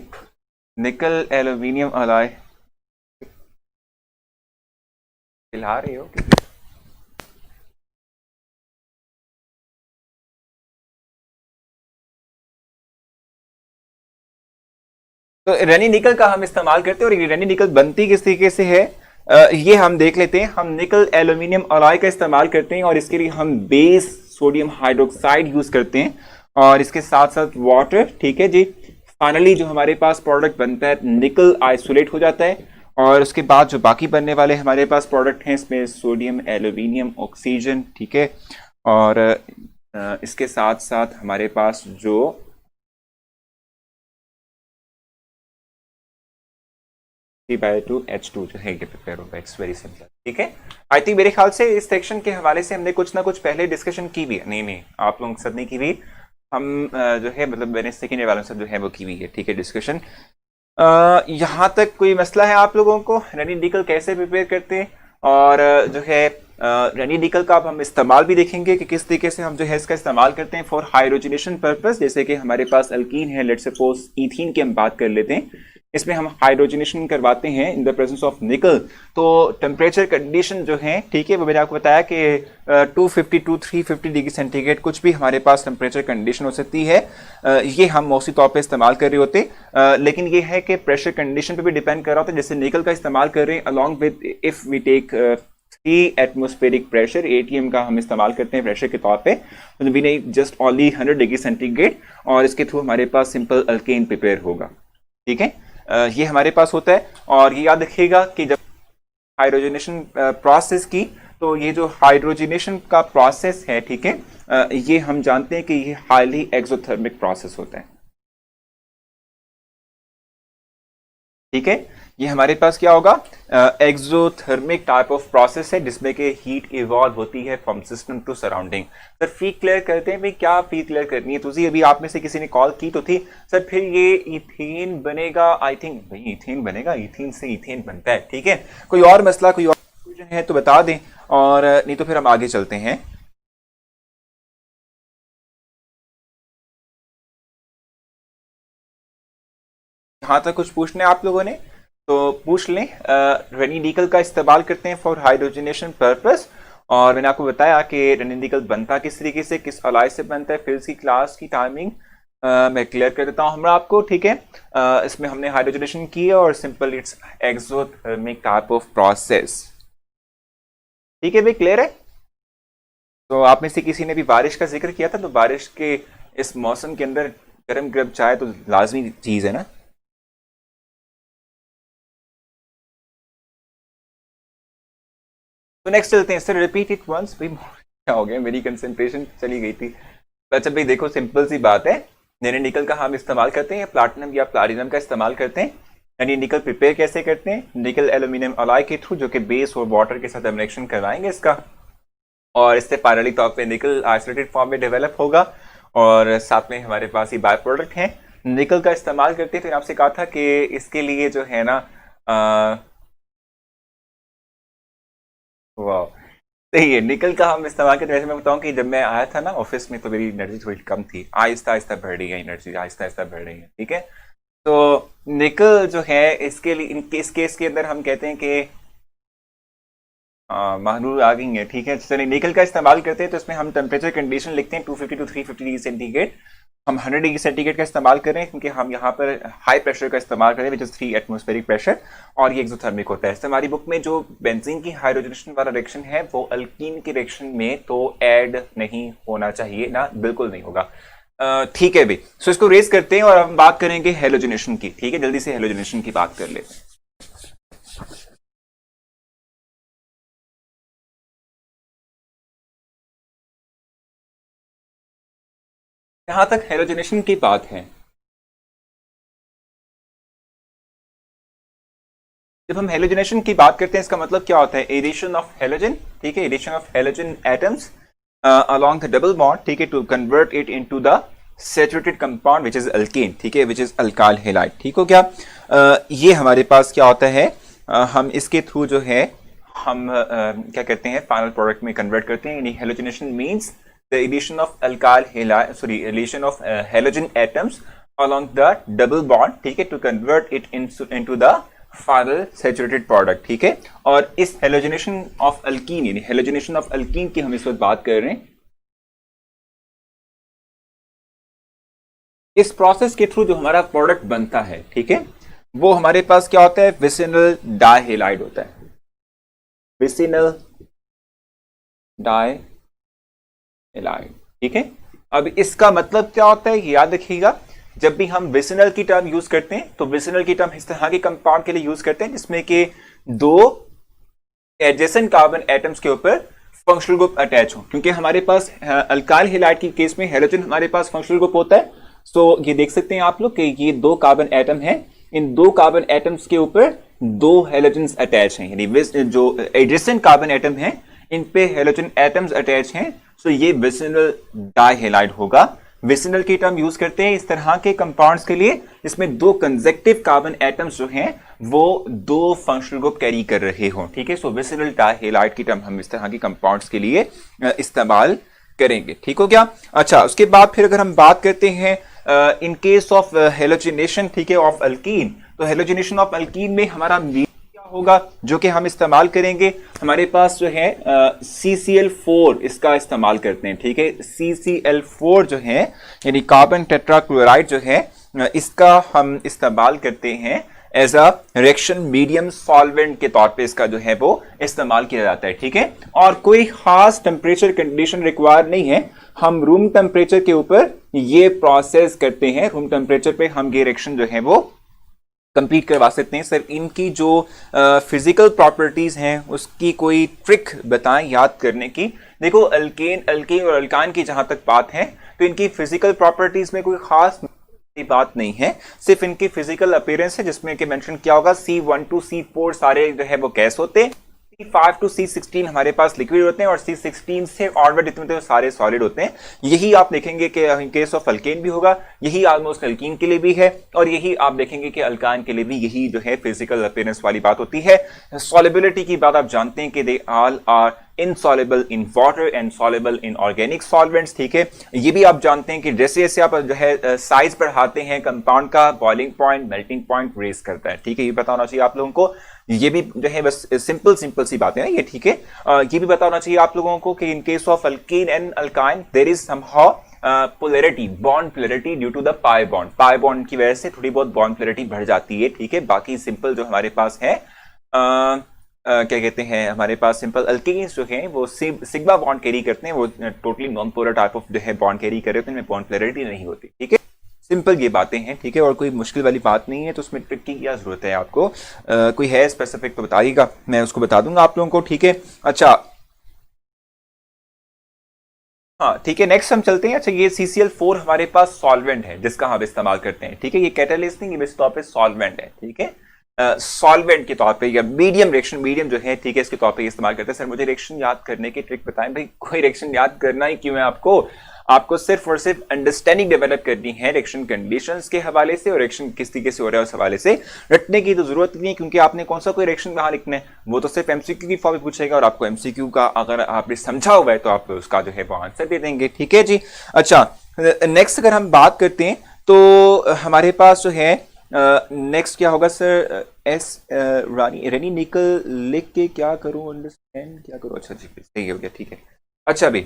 [SPEAKER 1] निकल एल्यूमिनियम अलॉय हिला रहे हो? तो रेनी निकल का हम इस्तेमाल करते हैं। और रेनी निकल बनती किस तरीके से है, ये हम देख लेते हैं। हम निकल एल्यूमिनियम अलॉय का इस्तेमाल करते हैं और इसके लिए हम बेस सोडियम हाइड्रोक्साइड यूज करते हैं और इसके साथ साथ वाटर, ठीक है जी। फाइनली जो हमारे पास प्रोडक्ट बनता है निकल आइसोलेट हो जाता है। और उसके बाद जो बाकी बनने वाले हमारे पास प्रोडक्ट हैं इसमें सोडियम एल्यूमिनियम ऑक्सीजन, ठीक है। और इसके साथ साथ हमारे पास जो3/2H2 जो है ये प्रिपेयर होगा। इट्स वेरी सिंपल, ठीक है। आई थिंक मेरे ख्याल से इस सेक्शन के हवाले से हमने कुछ ना कुछ पहले डिस्कशन की भी है। नहीं नहीं, आप लोगों के साथ नहीं की हुई। हम जो है मतलब मैंने सेकेंड ईयर वालों से जो है वो की हुई है, ठीक है, डिस्कशन। यहाँ तक कोई मसला है आप लोगों को रेनी निकल कैसे प्रिपेयर करते हैं? और जो है रेनी निकल का अब हम इस्तेमाल भी देखेंगे कि किस तरीके से हम जो है इसका इस्तेमाल करते हैं फॉर हाइड्रोजनेशन पर्पस। जैसे कि हमारे पास अल्कीन है, लेट्स सपोज ईथीन की हम बात कर लेते हैं। इसमें हम हाइड्रोजनेशन करवाते हैं इन द प्रेजेंस ऑफ निकल। तो टेम्परेचर कंडीशन जो है, ठीक है, वो मैंने आपको बताया कि 250 टू 350 डिग्री सेंटीग्रेड कुछ भी हमारे पास टेम्परेचर कंडीशन हो सकती है। ये हम मोस्टली तौर पे इस्तेमाल कर रहे होते हैं। लेकिन ये है कि प्रेशर कंडीशन पे भी डिपेंड कर रहा होता है। जैसे निकल का इस्तेमाल कर रहे हैं along with if we take 3 atmospheric pressure, ATM का हम इस्तेमाल करते हैं प्रेशर के तौर पे, तो भी नहीं जस्ट ओनली 100 डिग्री सेंटीग्रेड। और इसके थ्रू हमारे पास सिंपल अल्केन प्रिपेयर होगा, ठीक है। ये हमारे पास होता है। और ये याद रखिएगा कि जब हाइड्रोजनेशन प्रोसेस की, तो ये जो हाइड्रोजनेशन का प्रोसेस है, ठीक है, ये हम जानते हैं कि ये हाईली एक्सोथर्मिक प्रोसेस होता है, ठीक है। ये हमारे पास क्या होगा, एक्सोथर्मिक टाइप ऑफ प्रोसेस है जिसमें कि हीट इवॉल्व होती है from system to surrounding. Sir फी क्लियर करते हैं भाई, क्या फी क्लियर करनी है तुझे? अभी आप में से किसी ने कॉल की तो थी, सर फिर ये इथेन बनेगा। आई थिंक भाई इथेन बनेगा, इथेन से इथेन बनता है, ठीक है। कोई और मसला, कोई और क्वेश्चन है तो बता दें, और नहीं तो फिर हम आगे चलते हैं। यहाँ तक कुछ पूछना है आप लोगों ने तो पूछ लें। रेनिडिकल का इस्तेमाल करते हैं फॉर हाइड्रोजनेशन पर्पस। और मैंने आपको बताया कि रेनिडिकल बनता किस तरीके से, किस अलाय से बनता है, फिर इसकी क्लास की टाइमिंग मैं क्लियर कर देता हूँ हमरा आपको, ठीक है। इसमें हमने हाइड्रोजनेशन की है और simple it's exothermic type of process, ठीक है भाई, क्लियर है। तो आप में से किसी ने भी बारिश का जिक्र किया था, तो बारिश के इस मौसम के अंदर गर्म गर्म चाय तो लाजमी चीज़ है ना। तो नेक्स्ट चलते हैं सर, रिपीट इट वंस। भाई क्या हो गया, मेरी कंसंट्रेशन चली गई थी। अच्छा भाई देखो, सिंपल सी बात है। नैनो निकल का हम इस्तेमाल करते हैं, प्लाटिनम या प्लाटिनम का इस्तेमाल करते हैं। यानी निकल प्रिपेयर कैसे करते हैं, निकल एल्यूमिनियम अलॉय के थ्रू, जो कि बेस और वाटर के साथ हम रिएक्शन करवाएंगे इसका। और इससे पैरेलली तौर पे निकल आइसोलेटेड फॉर्म में डेवलप होगा। और साथ में हमारे पास ये बाय प्रोडक्ट हैं। निकल का इस्तेमाल करते हैं, तो आपसे कहा था कि इसके लिए जो है ना, वाह सही है, निकल का हम इस्तेमाल करते हैं। वैसे मैं बताऊं कि जब मैं आया था ना ऑफिस में तो मेरी एनर्जी थोड़ी कम थी, आहिस्ता आहिस्ता बढ़ रही है एनर्जी, आहिस्ता आहिस्ता बढ़ रही है, ठीक है। तो निकल जो है इसके लिए, इस केस के अंदर हम कहते हैं कि महानूर आ गई है, ठीक है। चलिए निकल का इस्तेमाल करते हैं तो इसमें हम टेम्परेचर कंडीशन लिखते हैं 250 टू 350 डिग्री सेंटीग्रेड। हम 100 डिग्री सेंटीग्रेड का इस्तेमाल कर रहे हैं क्योंकि हम यहाँ पर हाई प्रेशर का इस्तेमाल कर रहे हैं विच इज 3 एटमॉस्फेरिक प्रेशर, और ये एक्सोथर्मिक होता है। इस हमारी बुक में जो बेंजीन की हाइड्रोजनेशन वाला रिएक्शन है वो अल्कीन की रिएक्शन में तो ऐड नहीं होना चाहिए ना, बिल्कुल नहीं होगा। ठीक है भाई, सो इसको रेस करते हैं और हम बात करेंगे हेलोजनेशन की। ठीक है, जल्दी से हेलोजनेशन की बात कर लेते हैं। जहां तक हेलोजनेशन की बात है, जब हम हेलोजनेशन की बात करते हैं इसका मतलब क्या होता है, एडिशन ऑफ हेलोजन। ठीक है, addition of halogen atoms along the double bond, ठीक है, to convert it into the saturated compound which is alkane, ठीक है, which is alkyl halide। ठीक हो क्या? ये हमारे पास क्या होता है, हम इसके थ्रू जो है हम क्या करते हैं, फाइनल प्रोडक्ट में कन्वर्ट करते हैं। यानी halogenation means the addition of alkyl halide, sorry, addition of halogen atoms along the double bond, ठीक है, to convert it into the final saturated product. ठीक है, और इस हेलोजनेशन ऑफ अल्कीन, यानी हेलोजनेशन ऑफ अल्कीन की हम इस वक्त बात कर रहे हैं। इस प्रोसेस के थ्रू जो हमारा प्रोडक्ट बनता है, ठीक है, वो हमारे पास क्या होता है, विसिनल डाइहेलाइड होता है। विसिनल डाइहेलाइड, ठीक है। अब इसका मतलब क्या होता है, याद रखिएगा, जब भी हम विसिनल की टर्म यूज करते हैं तो विसिनल की टर्म इस तरह के कंपाउंड के लिए यूज करते हैं जिसमें कि दो एडजेसेंट कार्बन एटम्स के ऊपर फंक्शनल ग्रुप अटैच हो। क्योंकि हमारे पास अल्काइल हैलाइड की केस में हेलोजन हमारे पास फंक्शनल ग्रुप होता है। सो ये देख सकते हैं आप लोग कि ये दो कार्बन एटम है, इन दो कार्बन एटम्स के ऊपर दो हेलोजन्स अटैच हैं, यानी जो एडजेसेंट कार्बन एटम है इन पे हेलोजन एटम्स अटैच हैं। सो ये विसिनल डाइहेलाइड होगा। विसिनल की टर्म यूज करते हैं इस तरह के कंपाउंड्स के लिए जिसमें दो कंसेक्टिव कार्बन एटम्स जो हैं वो दो फंक्शनल ग्रुप कैरी कर रहे हो। ठीक है, सो विसिनल डाइहेलाइड की टर्म हम इस तरह के कंपाउंड्स के लिए इस्तेमाल करेंगे। ठीक हो क्या? अच्छा, उसके बाद फिर अगर हम बात करते हैं इन केस ऑफ हेलोजिनेशन, ठीक है, ऑफ अल्कीन, तो हेलोजिनेशन ऑफ अल्कीन में हमारा होगा जो कि हम इस्तेमाल करेंगे, हमारे पास जो है CCl4 इसका इस्तेमाल करते हैं। ठीक है, CCl4 जो है यानी कार्बन टेट्राक्लोराइड जो है इसका हम इस्तेमाल करते हैं as a reaction medium solvent के तौर पे इसका जो है वो इस्तेमाल किया जाता है। ठीक है, और कोई खास टेम्परेचर कंडीशन रिक्वायर नहीं है, हम रूम टेम्परेचर के ऊपर ये प्रोसेस करते हैं, रूम टेम्परेचर पे हम ये रिएक्शन जो है वो कंप्लीट करवा सकते हैं। सर इनकी जो फिजिकल प्रॉपर्टीज हैं उसकी कोई ट्रिक बताएं याद करने की। देखो, अल्केन और अल्कान की जहां तक बात है तो इनकी फिजिकल प्रॉपर्टीज में कोई खास बात नहीं है, सिर्फ इनकी फिजिकल अपीयरेंस है जिसमें कि मेंशन किया होगा C1 to C4 सारे जो है वो गैस होते हैं, C5 to C16 हमारे पास लिक्विड होते हैं और C16 से ऑनवर्ड जितने तो सारे सॉलिड होते हैं। यही आप देखेंगे कि इन केस ऑफ अल्केन भी होगा, यही ऑलमोस्ट अल्कीन के लिए भी है, और यही आप देखेंगे कि अल्कान के लिए भी यही जो है फिजिकल अपीयरेंस वाली बात होती है। सॉलिबिलिटी की बात आप जानते हैं कि they all are insoluble in water and soluble in organic solvents. ठीक है, ये भी आप जानते हैं कि जैसे जैसे आप जो है साइज बढ़ाते हैं कंपाउंड का, boiling point, melting point raise करता है। ठीक है, ये पता होना चाहिए आप लोगों को। ये भी जो है बस सिंपल सी बातें हैं ये। ठीक है, ये भी पता होना चाहिए आप लोगों को कि in case of alkene and alkyne there is somehow polarity, bond polarity due to the pi bond. Pi bond की वजह से थोड़ी बहुत बॉन्ड पोलैरिटी बढ़ जाती है। ठीक है, बाकी सिंपल जो हमारे पास है क्या कहते हैं, हमारे पास सिंपल अल्कीन्स जो हैं वो सिग्मा बॉन्ड कैरी करते हैं, वो totally non polar type of जो है बॉन्ड कैरी कर रहे होते हैं, इनमें बॉन्ड पोलैरिटी नहीं होती। ठीक है, सिंपल ये बातें हैं। ठीक है, और कोई मुश्किल वाली बात नहीं है, तो उसमें ट्रिक की क्या जरूरत है आपको, कोई है स्पेसिफिक तो बताइएगा, मैं उसको बता दूंगा आप लोगों को। ठीक है, अच्छा हाँ ठीक है, नेक्स्ट हम चलते हैं। अच्छा, ये CCl4 हमारे पास सॉल्वेंट है जिसका हम इस्तेमाल करते हैं। ठीक है, ये कैटालिस्ट नहीं, ये इस तौर पे सॉल्वेंट है। ठीक है, सॉल्वेंट के तौर पे या मीडियम रिएक्शन मीडियम जो है, ठीक है, इसके तौर पे इस्तेमाल करते हैं। सर मुझे रिएक्शन याद करने की ट्रिक बताएं। भाई कोई रिएक्शन याद करना ही क्यों है आपको सिर्फ और सिर्फ अंडरस्टैंडिंग डेवलप करनी है रिएक्शन कंडीशंस के हवाले से, और रिएक्शन किस तरीके से हो रहा है उस हवाले से। रटने की तो जरूरत नहीं है क्योंकि आपने कौन सा कोई रिएक्शन कहाँ लिखना है, वो तो सिर्फ MCQ की फॉर्म में पूछेगा, और आपको MCQ का अगर आपने समझा हुआ है तो आप उसका जो है वो आंसर दे देंगे। ठीक है जी। अच्छा, नेक्स्ट अगर हम बात करते हैं तो हमारे पास जो है नेक्स्ट क्या होगा सर, रेनी निकल लिख के क्या करूं, अंडरस्टैंड क्या करूं। अच्छा जी, सही हो गया। ठीक है, अच्छा भी,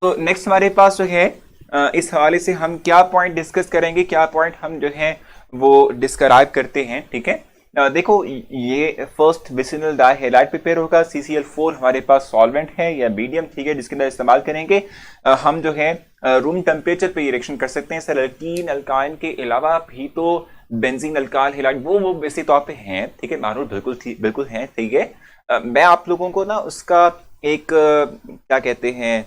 [SPEAKER 1] तो नेक्स्ट हमारे पास जो है इस हवाले से हम क्या पॉइंट डिस्कस करेंगे, क्या पॉइंट हम जो है वो डिस्क्राइब करते हैं, ठीक है। देखो ये first vicinal die halide prepare होगा, CCl4 हमारे पास सॉल्वेंट है या मीडियम, ठीक है, जिसके अंदर इस्तेमाल करेंगे। हम जो है रूम टेम्परेचर पे रिएक्शन कर सकते हैं सर। अल्कीन अल्काइन के अलावा भी तो बेंजीन अल्काइल हैलाइड वो वैसे तौर पे हैं, ठीक है, मारूफ बिल्कुल हैं, ठीक है। मैं आप लोगों को ना उसका एक क्या कहते हैं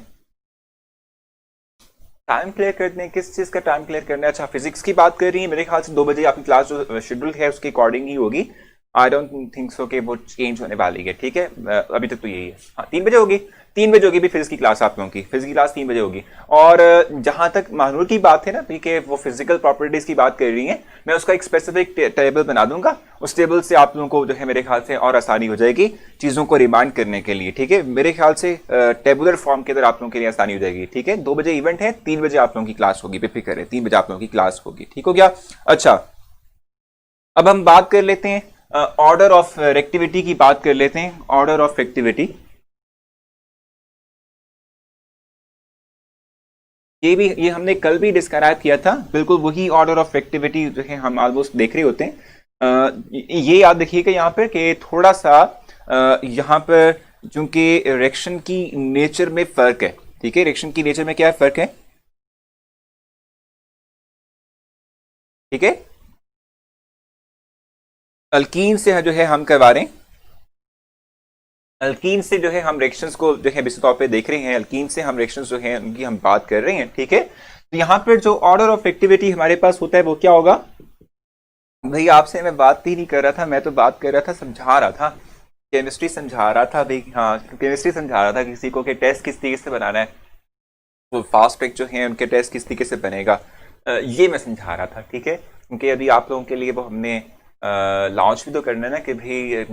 [SPEAKER 1] टाइम क्लियर करने, किस चीज का टाइम क्लियर करना है, अच्छा फिजिक्स की बात कर रही है। मेरे ख्याल से 2 बजे आपकी क्लास जो शेड्यूल है उसके अकॉर्डिंग ही होगी। आई डोंट थिंक सो कि वो चेंज होने वाली है, ठीक है। अभी तक तो यही है। हाँ 3 बजे होगी, 3 बजे होगी भी फिजिक्स की क्लास आप लोगों की, फिजिक्स की क्लास 3 बजे होगी। और जहां तक महानूर की बात है ना, ठीक, वो फिजिकल प्रॉपर्टीज की बात कर रही है, मैं उसका एक स्पेसिफिक टेबल बना दूंगा। उस टेबल से आप लोगों को जो है मेरे ख्याल से और आसानी हो जाएगी चीजों को रिमाइंड करने के लिए, ठीक है। मेरे ख्याल से टेबुलर फॉर्म के अंदर आप लोगों के लिए आसानी हो जाएगी, ठीक है। 2 बजे इवेंट है, 3 बजे आप लोगों की क्लास होगी, बेफिक्र है, 3 बजे आप लोगों की क्लास होगी, ठीक हो गया। अच्छा अब हम बात कर लेते हैं ऑर्डर ऑफ रेक्टिविटी की बात कर लेते हैं। ऑर्डर ऑफ रेक्टिविटी ये हमने कल भी डिस्क्राइब किया था, बिल्कुल वही ऑर्डर ऑफ रेक्टिविटी जो है हम ऑलमोस्ट देख रहे होते हैं। ये याद रखिएगा यहाँ पर कि थोड़ा सा यहाँ पर चूंकि रिएक्शन की नेचर में फर्क है, ठीक है। रिएक्शन की नेचर में क्या फर्क है, ठीक है। अल्कीन से जो है हम करवा रहे हैं, अल्कीन से जो है हम रिएक्शंस को जो है विशेष तौर पे देख रहे हैं, अल्कीन से हम रिएक्शंस जो है उनकी हम बात कर रहे हैं, ठीक है। तो यहाँ पर जो ऑर्डर ऑफ एक्टिविटी हमारे पास होता है वो क्या होगा। भाई आपसे मैं बात ही नहीं कर रहा था, मैं तो बात कर रहा था, समझा रहा था, केमिस्ट्री समझा रहा था भाई। हाँ केमिस्ट्री समझा रहा था किसी को कि टेस्ट किस तरीके से बनाना है, वो फास्ट ट्रैक जो है उनके टेस्ट किस तरीके से बनेगा, ये मैं समझा रहा था, ठीक है। क्योंकि अभी आप लोगों के लिए वो हमने लॉन्च भी तो करना है ना कि भाई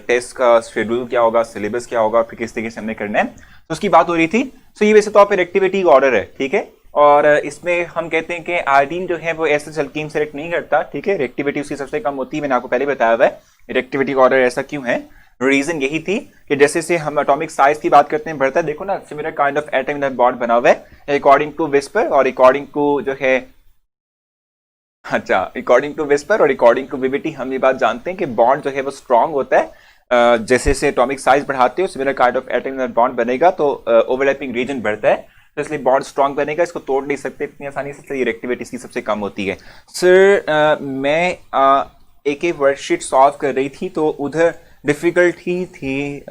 [SPEAKER 1] टेस्ट का शेड्यूल क्या होगा, सिलेबस क्या होगा, फिर किस तरीके से हमने करना है, तो उसकी बात हो रही थी। तो ये वैसे तौर पर एक्टिविटी ऑर्डर है, ठीक है। और इसमें हम कहते हैं कि आयोडीन जो है वो ऐसे अल्कीन सेलेक्ट नहीं करता, ठीक है। रिएक्टिविटी उसकी सबसे कम होती है, मैंने आपको पहले बताया हुआ है। रिएक्टिविटी ऑर्डर ऐसा क्यों है, रीजन यही थी कि जैसे से हम एटॉमिक साइज की बात करते हैं बढ़ता है, देखो ना similar kind of atom in bond बना हुआ है अकॉर्डिंग टू विस्पर और अकॉर्डिंग टू जो है, अच्छा अकॉर्डिंग टू विस्पर और अकॉर्डिंग टू वीवीटी हम ये बात जानते हैं कि बॉन्ड जो है वो स्ट्रांग होता है। जैसे से एटॉमिक साइज बढ़ाते हो similar kind of atom in bond बनेगा तो ओवरलैपिंग रीजन बढ़ता है, तो इसलिए बॉन्ड स्ट्रांग बनेगा, इसको तोड़ नहीं सकते इतनी आसानी से, रिएक्टिविटी इसकी सबसे कम होती है। सर मैं एक वर्कशीट सॉल्व कर रही थी तो उधर डिफिकल्टी थी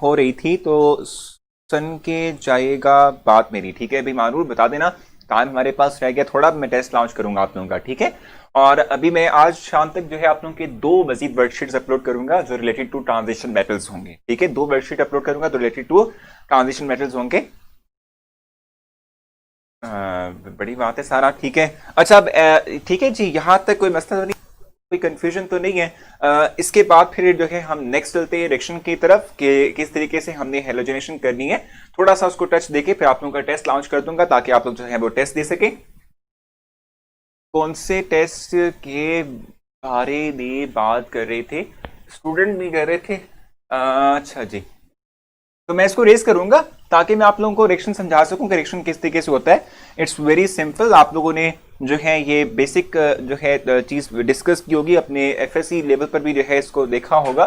[SPEAKER 1] हो रही थी, तो सुन के जाएगा बात मेरी, ठीक है। अभी मारूर बता देना, टाइम हमारे पास रह गया थोड़ा, मैं टेस्ट लॉन्च करूंगा आप लोगों का, ठीक है। और अभी मैं आज शाम तक जो है आप लोगों के 2 मजीद वर्कशीट्स अपलोड करूंगा जो रिलेटेड टू ट्रांजिशन मेटल्स होंगे, ठीक है। 2 वर्कशीट अपलोड करूंगा जो रिलेटेड टू ट्रांजिशन मेटल्स होंगे। बड़ी बात है सारा, ठीक है। अच्छा अब ठीक है जी, यहां तक कोई मसला नहीं, कोई कंफ्यूजन तो नहीं है। इसके बाद फिर जो है हम नेक्स्ट चलते हैं रिएक्शन की तरफ कि किस तरीके से हमने हेलोजनेशन करनी है, थोड़ा सा उसको टच देके फिर आप लोगों का टेस्ट लॉन्च कर दूंगा ताकि आप लोग जो है वो टेस्ट दे सके। कौन से टेस्ट के बारे में बात कर रहे थे, स्टूडेंट भी कर रहे थे, अच्छा जी। तो मैं इसको रेस करूंगा ताकि मैं आप लोगों को रिएक्शन समझा सकूं कि रिएक्शन किस तरीके से होता है। इट्स वेरी सिंपल, आप लोगों ने जो है ये बेसिक जो है चीज डिस्कस की होगी, अपने एफएससी लेवल पर भी जो है इसको देखा होगा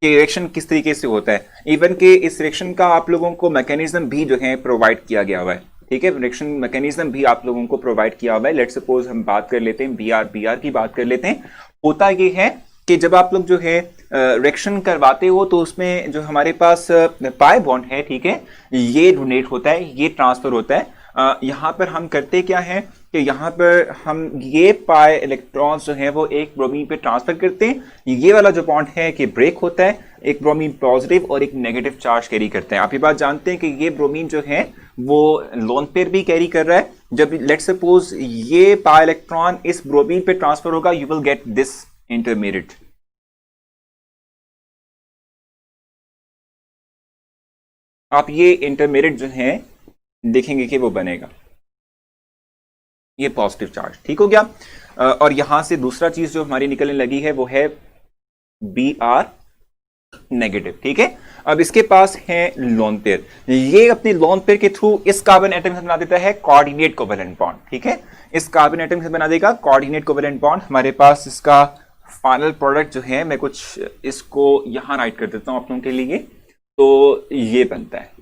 [SPEAKER 1] कि रिएक्शन किस तरीके से होता है। इवन के इस रिएक्शन का आप लोगों को मैकेनिज्म भी जो है प्रोवाइड किया गया हुआ है, ठीक है। रिएक्शन मैकेनिज्म भी आप लोगों को प्रोवाइड किया हुआ है। लेट्स सपोज हम बात कर लेते हैं बीआर की बात कर लेते हैं। होता ये है कि जब आप लोग जो है रिएक्शन करवाते हो तो उसमें जो हमारे पास पाई बॉन्ड है, ठीक है, ये डोनेट होता है, ये ट्रांसफर होता है। यहाँ पर हम करते क्या है कि यहाँ पर हम ये पाई इलेक्ट्रॉन्स जो है वो एक ब्रोमीन पे ट्रांसफर करते हैं। ये वाला जो बॉन्ड है कि ब्रेक होता है, एक ब्रोमीन पॉजिटिव और एक नेगेटिव चार्ज कैरी करते हैं। आप ये बात जानते हैं कि ये ब्रोमीन जो है वो लोन पेयर भी कैरी कर रहा है। जब लेट्स सपोज ये पाई इलेक्ट्रॉन इस ब्रोमीन पे ट्रांसफर होगा, you will get this intermediate. आप ये इंटरमीडिएट जो है देखेंगे कि वो बनेगा, ये पॉजिटिव चार्ज, ठीक हो गया। और यहां से दूसरा चीज जो हमारी निकलने लगी है वो है बी आर नेगेटिव, ठीक है। अब इसके पास है लोन पेयर, ये अपने लोन पेयर के थ्रू इस कार्बन एटम से बना देता है कोऑर्डिनेट कोवेलेंट बॉन्ड, ठीक है। इस कार्बन एटम से बना देगा कोऑर्डिनेट कोवेलेंट बॉन्ड। हमारे पास इसका फाइनल प्रोडक्ट जो है, मैं कुछ इसको यहां राइट कर देता हूं आप लोगों के लिए, तो ये बनता है,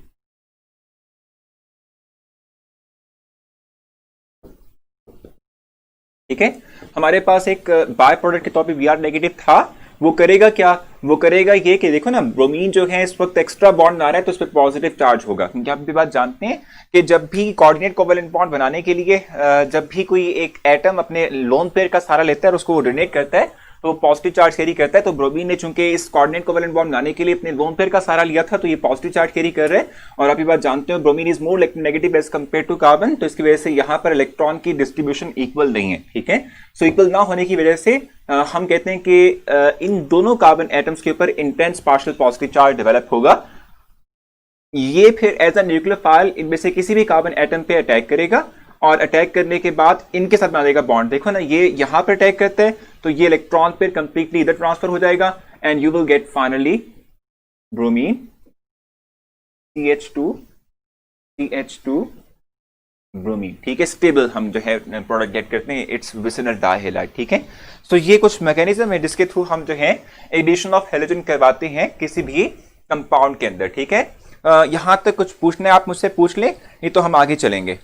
[SPEAKER 1] ठीक है। हमारे पास एक बाय प्रोडक्ट के तौर पे Br नेगेटिव था, वो करेगा क्या, वो करेगा ये कि देखो ना, ब्रोमीन जो है इस वक्त एक्स्ट्रा बॉन्ड आ रहा है तो उस पर पॉजिटिव चार्ज होगा, क्योंकि आप भी बात जानते हैं कि जब भी कोऑर्डिनेट कोवेलेंट बॉन्ड बनाने के लिए जब भी कोई एक एटम अपने लोन पेयर का सहारा लेता है और उसको डोनेट करता है तो पॉजिटिव चार्ज कैरी करता है। तो ब्रोमीन ने चूंकि इस कोऑर्डिनेट कोवेलेंट बॉन्ड बनाने के लिए अपने लोन पेयर का सहारा लिया था तो ये पॉजिटिव चार्ज कैरी कर रहे हैं। और आप ये बात जानते हो bromine is more negative as compare to carbon, तो इसकी वजह से यहां पर इलेक्ट्रॉन की डिस्ट्रीब्यूशन इक्वल नहीं है, ठीक है। सो इक्वल ना होने की वजह से हम कहते हैं कि इन दोनों कार्बन एटम्स के ऊपर intense partial positive charge develop होगा। ये फिर एज अ न्यूक्लियोफाइल इनमें से किसी भी कार्बन एटम पे अटैक करेगा और अटैक करने के बाद इनके साथ बना देगा बॉन्ड। देखो ना, ये यहां पर अटैक करता है तो ये इलेक्ट्रॉन फिर कंप्लीटली इधर ट्रांसफर हो जाएगा and you will get finally bromine CH2 bromine, ठीक है। स्टेबल हम जो है प्रोडक्ट गेट करते हैं, इट्स विसिनल डाइहैलाइड, ठीक है। सो ये कुछ मैकेनिज्म है जिसके थ्रू हम जो है एडिशन ऑफ हैलोजन करवाते हैं किसी भी कंपाउंड के अंदर, ठीक है। यहां तक कुछ पूछना है आप मुझसे पूछ लें, नहीं तो हम आगे चलेंगे।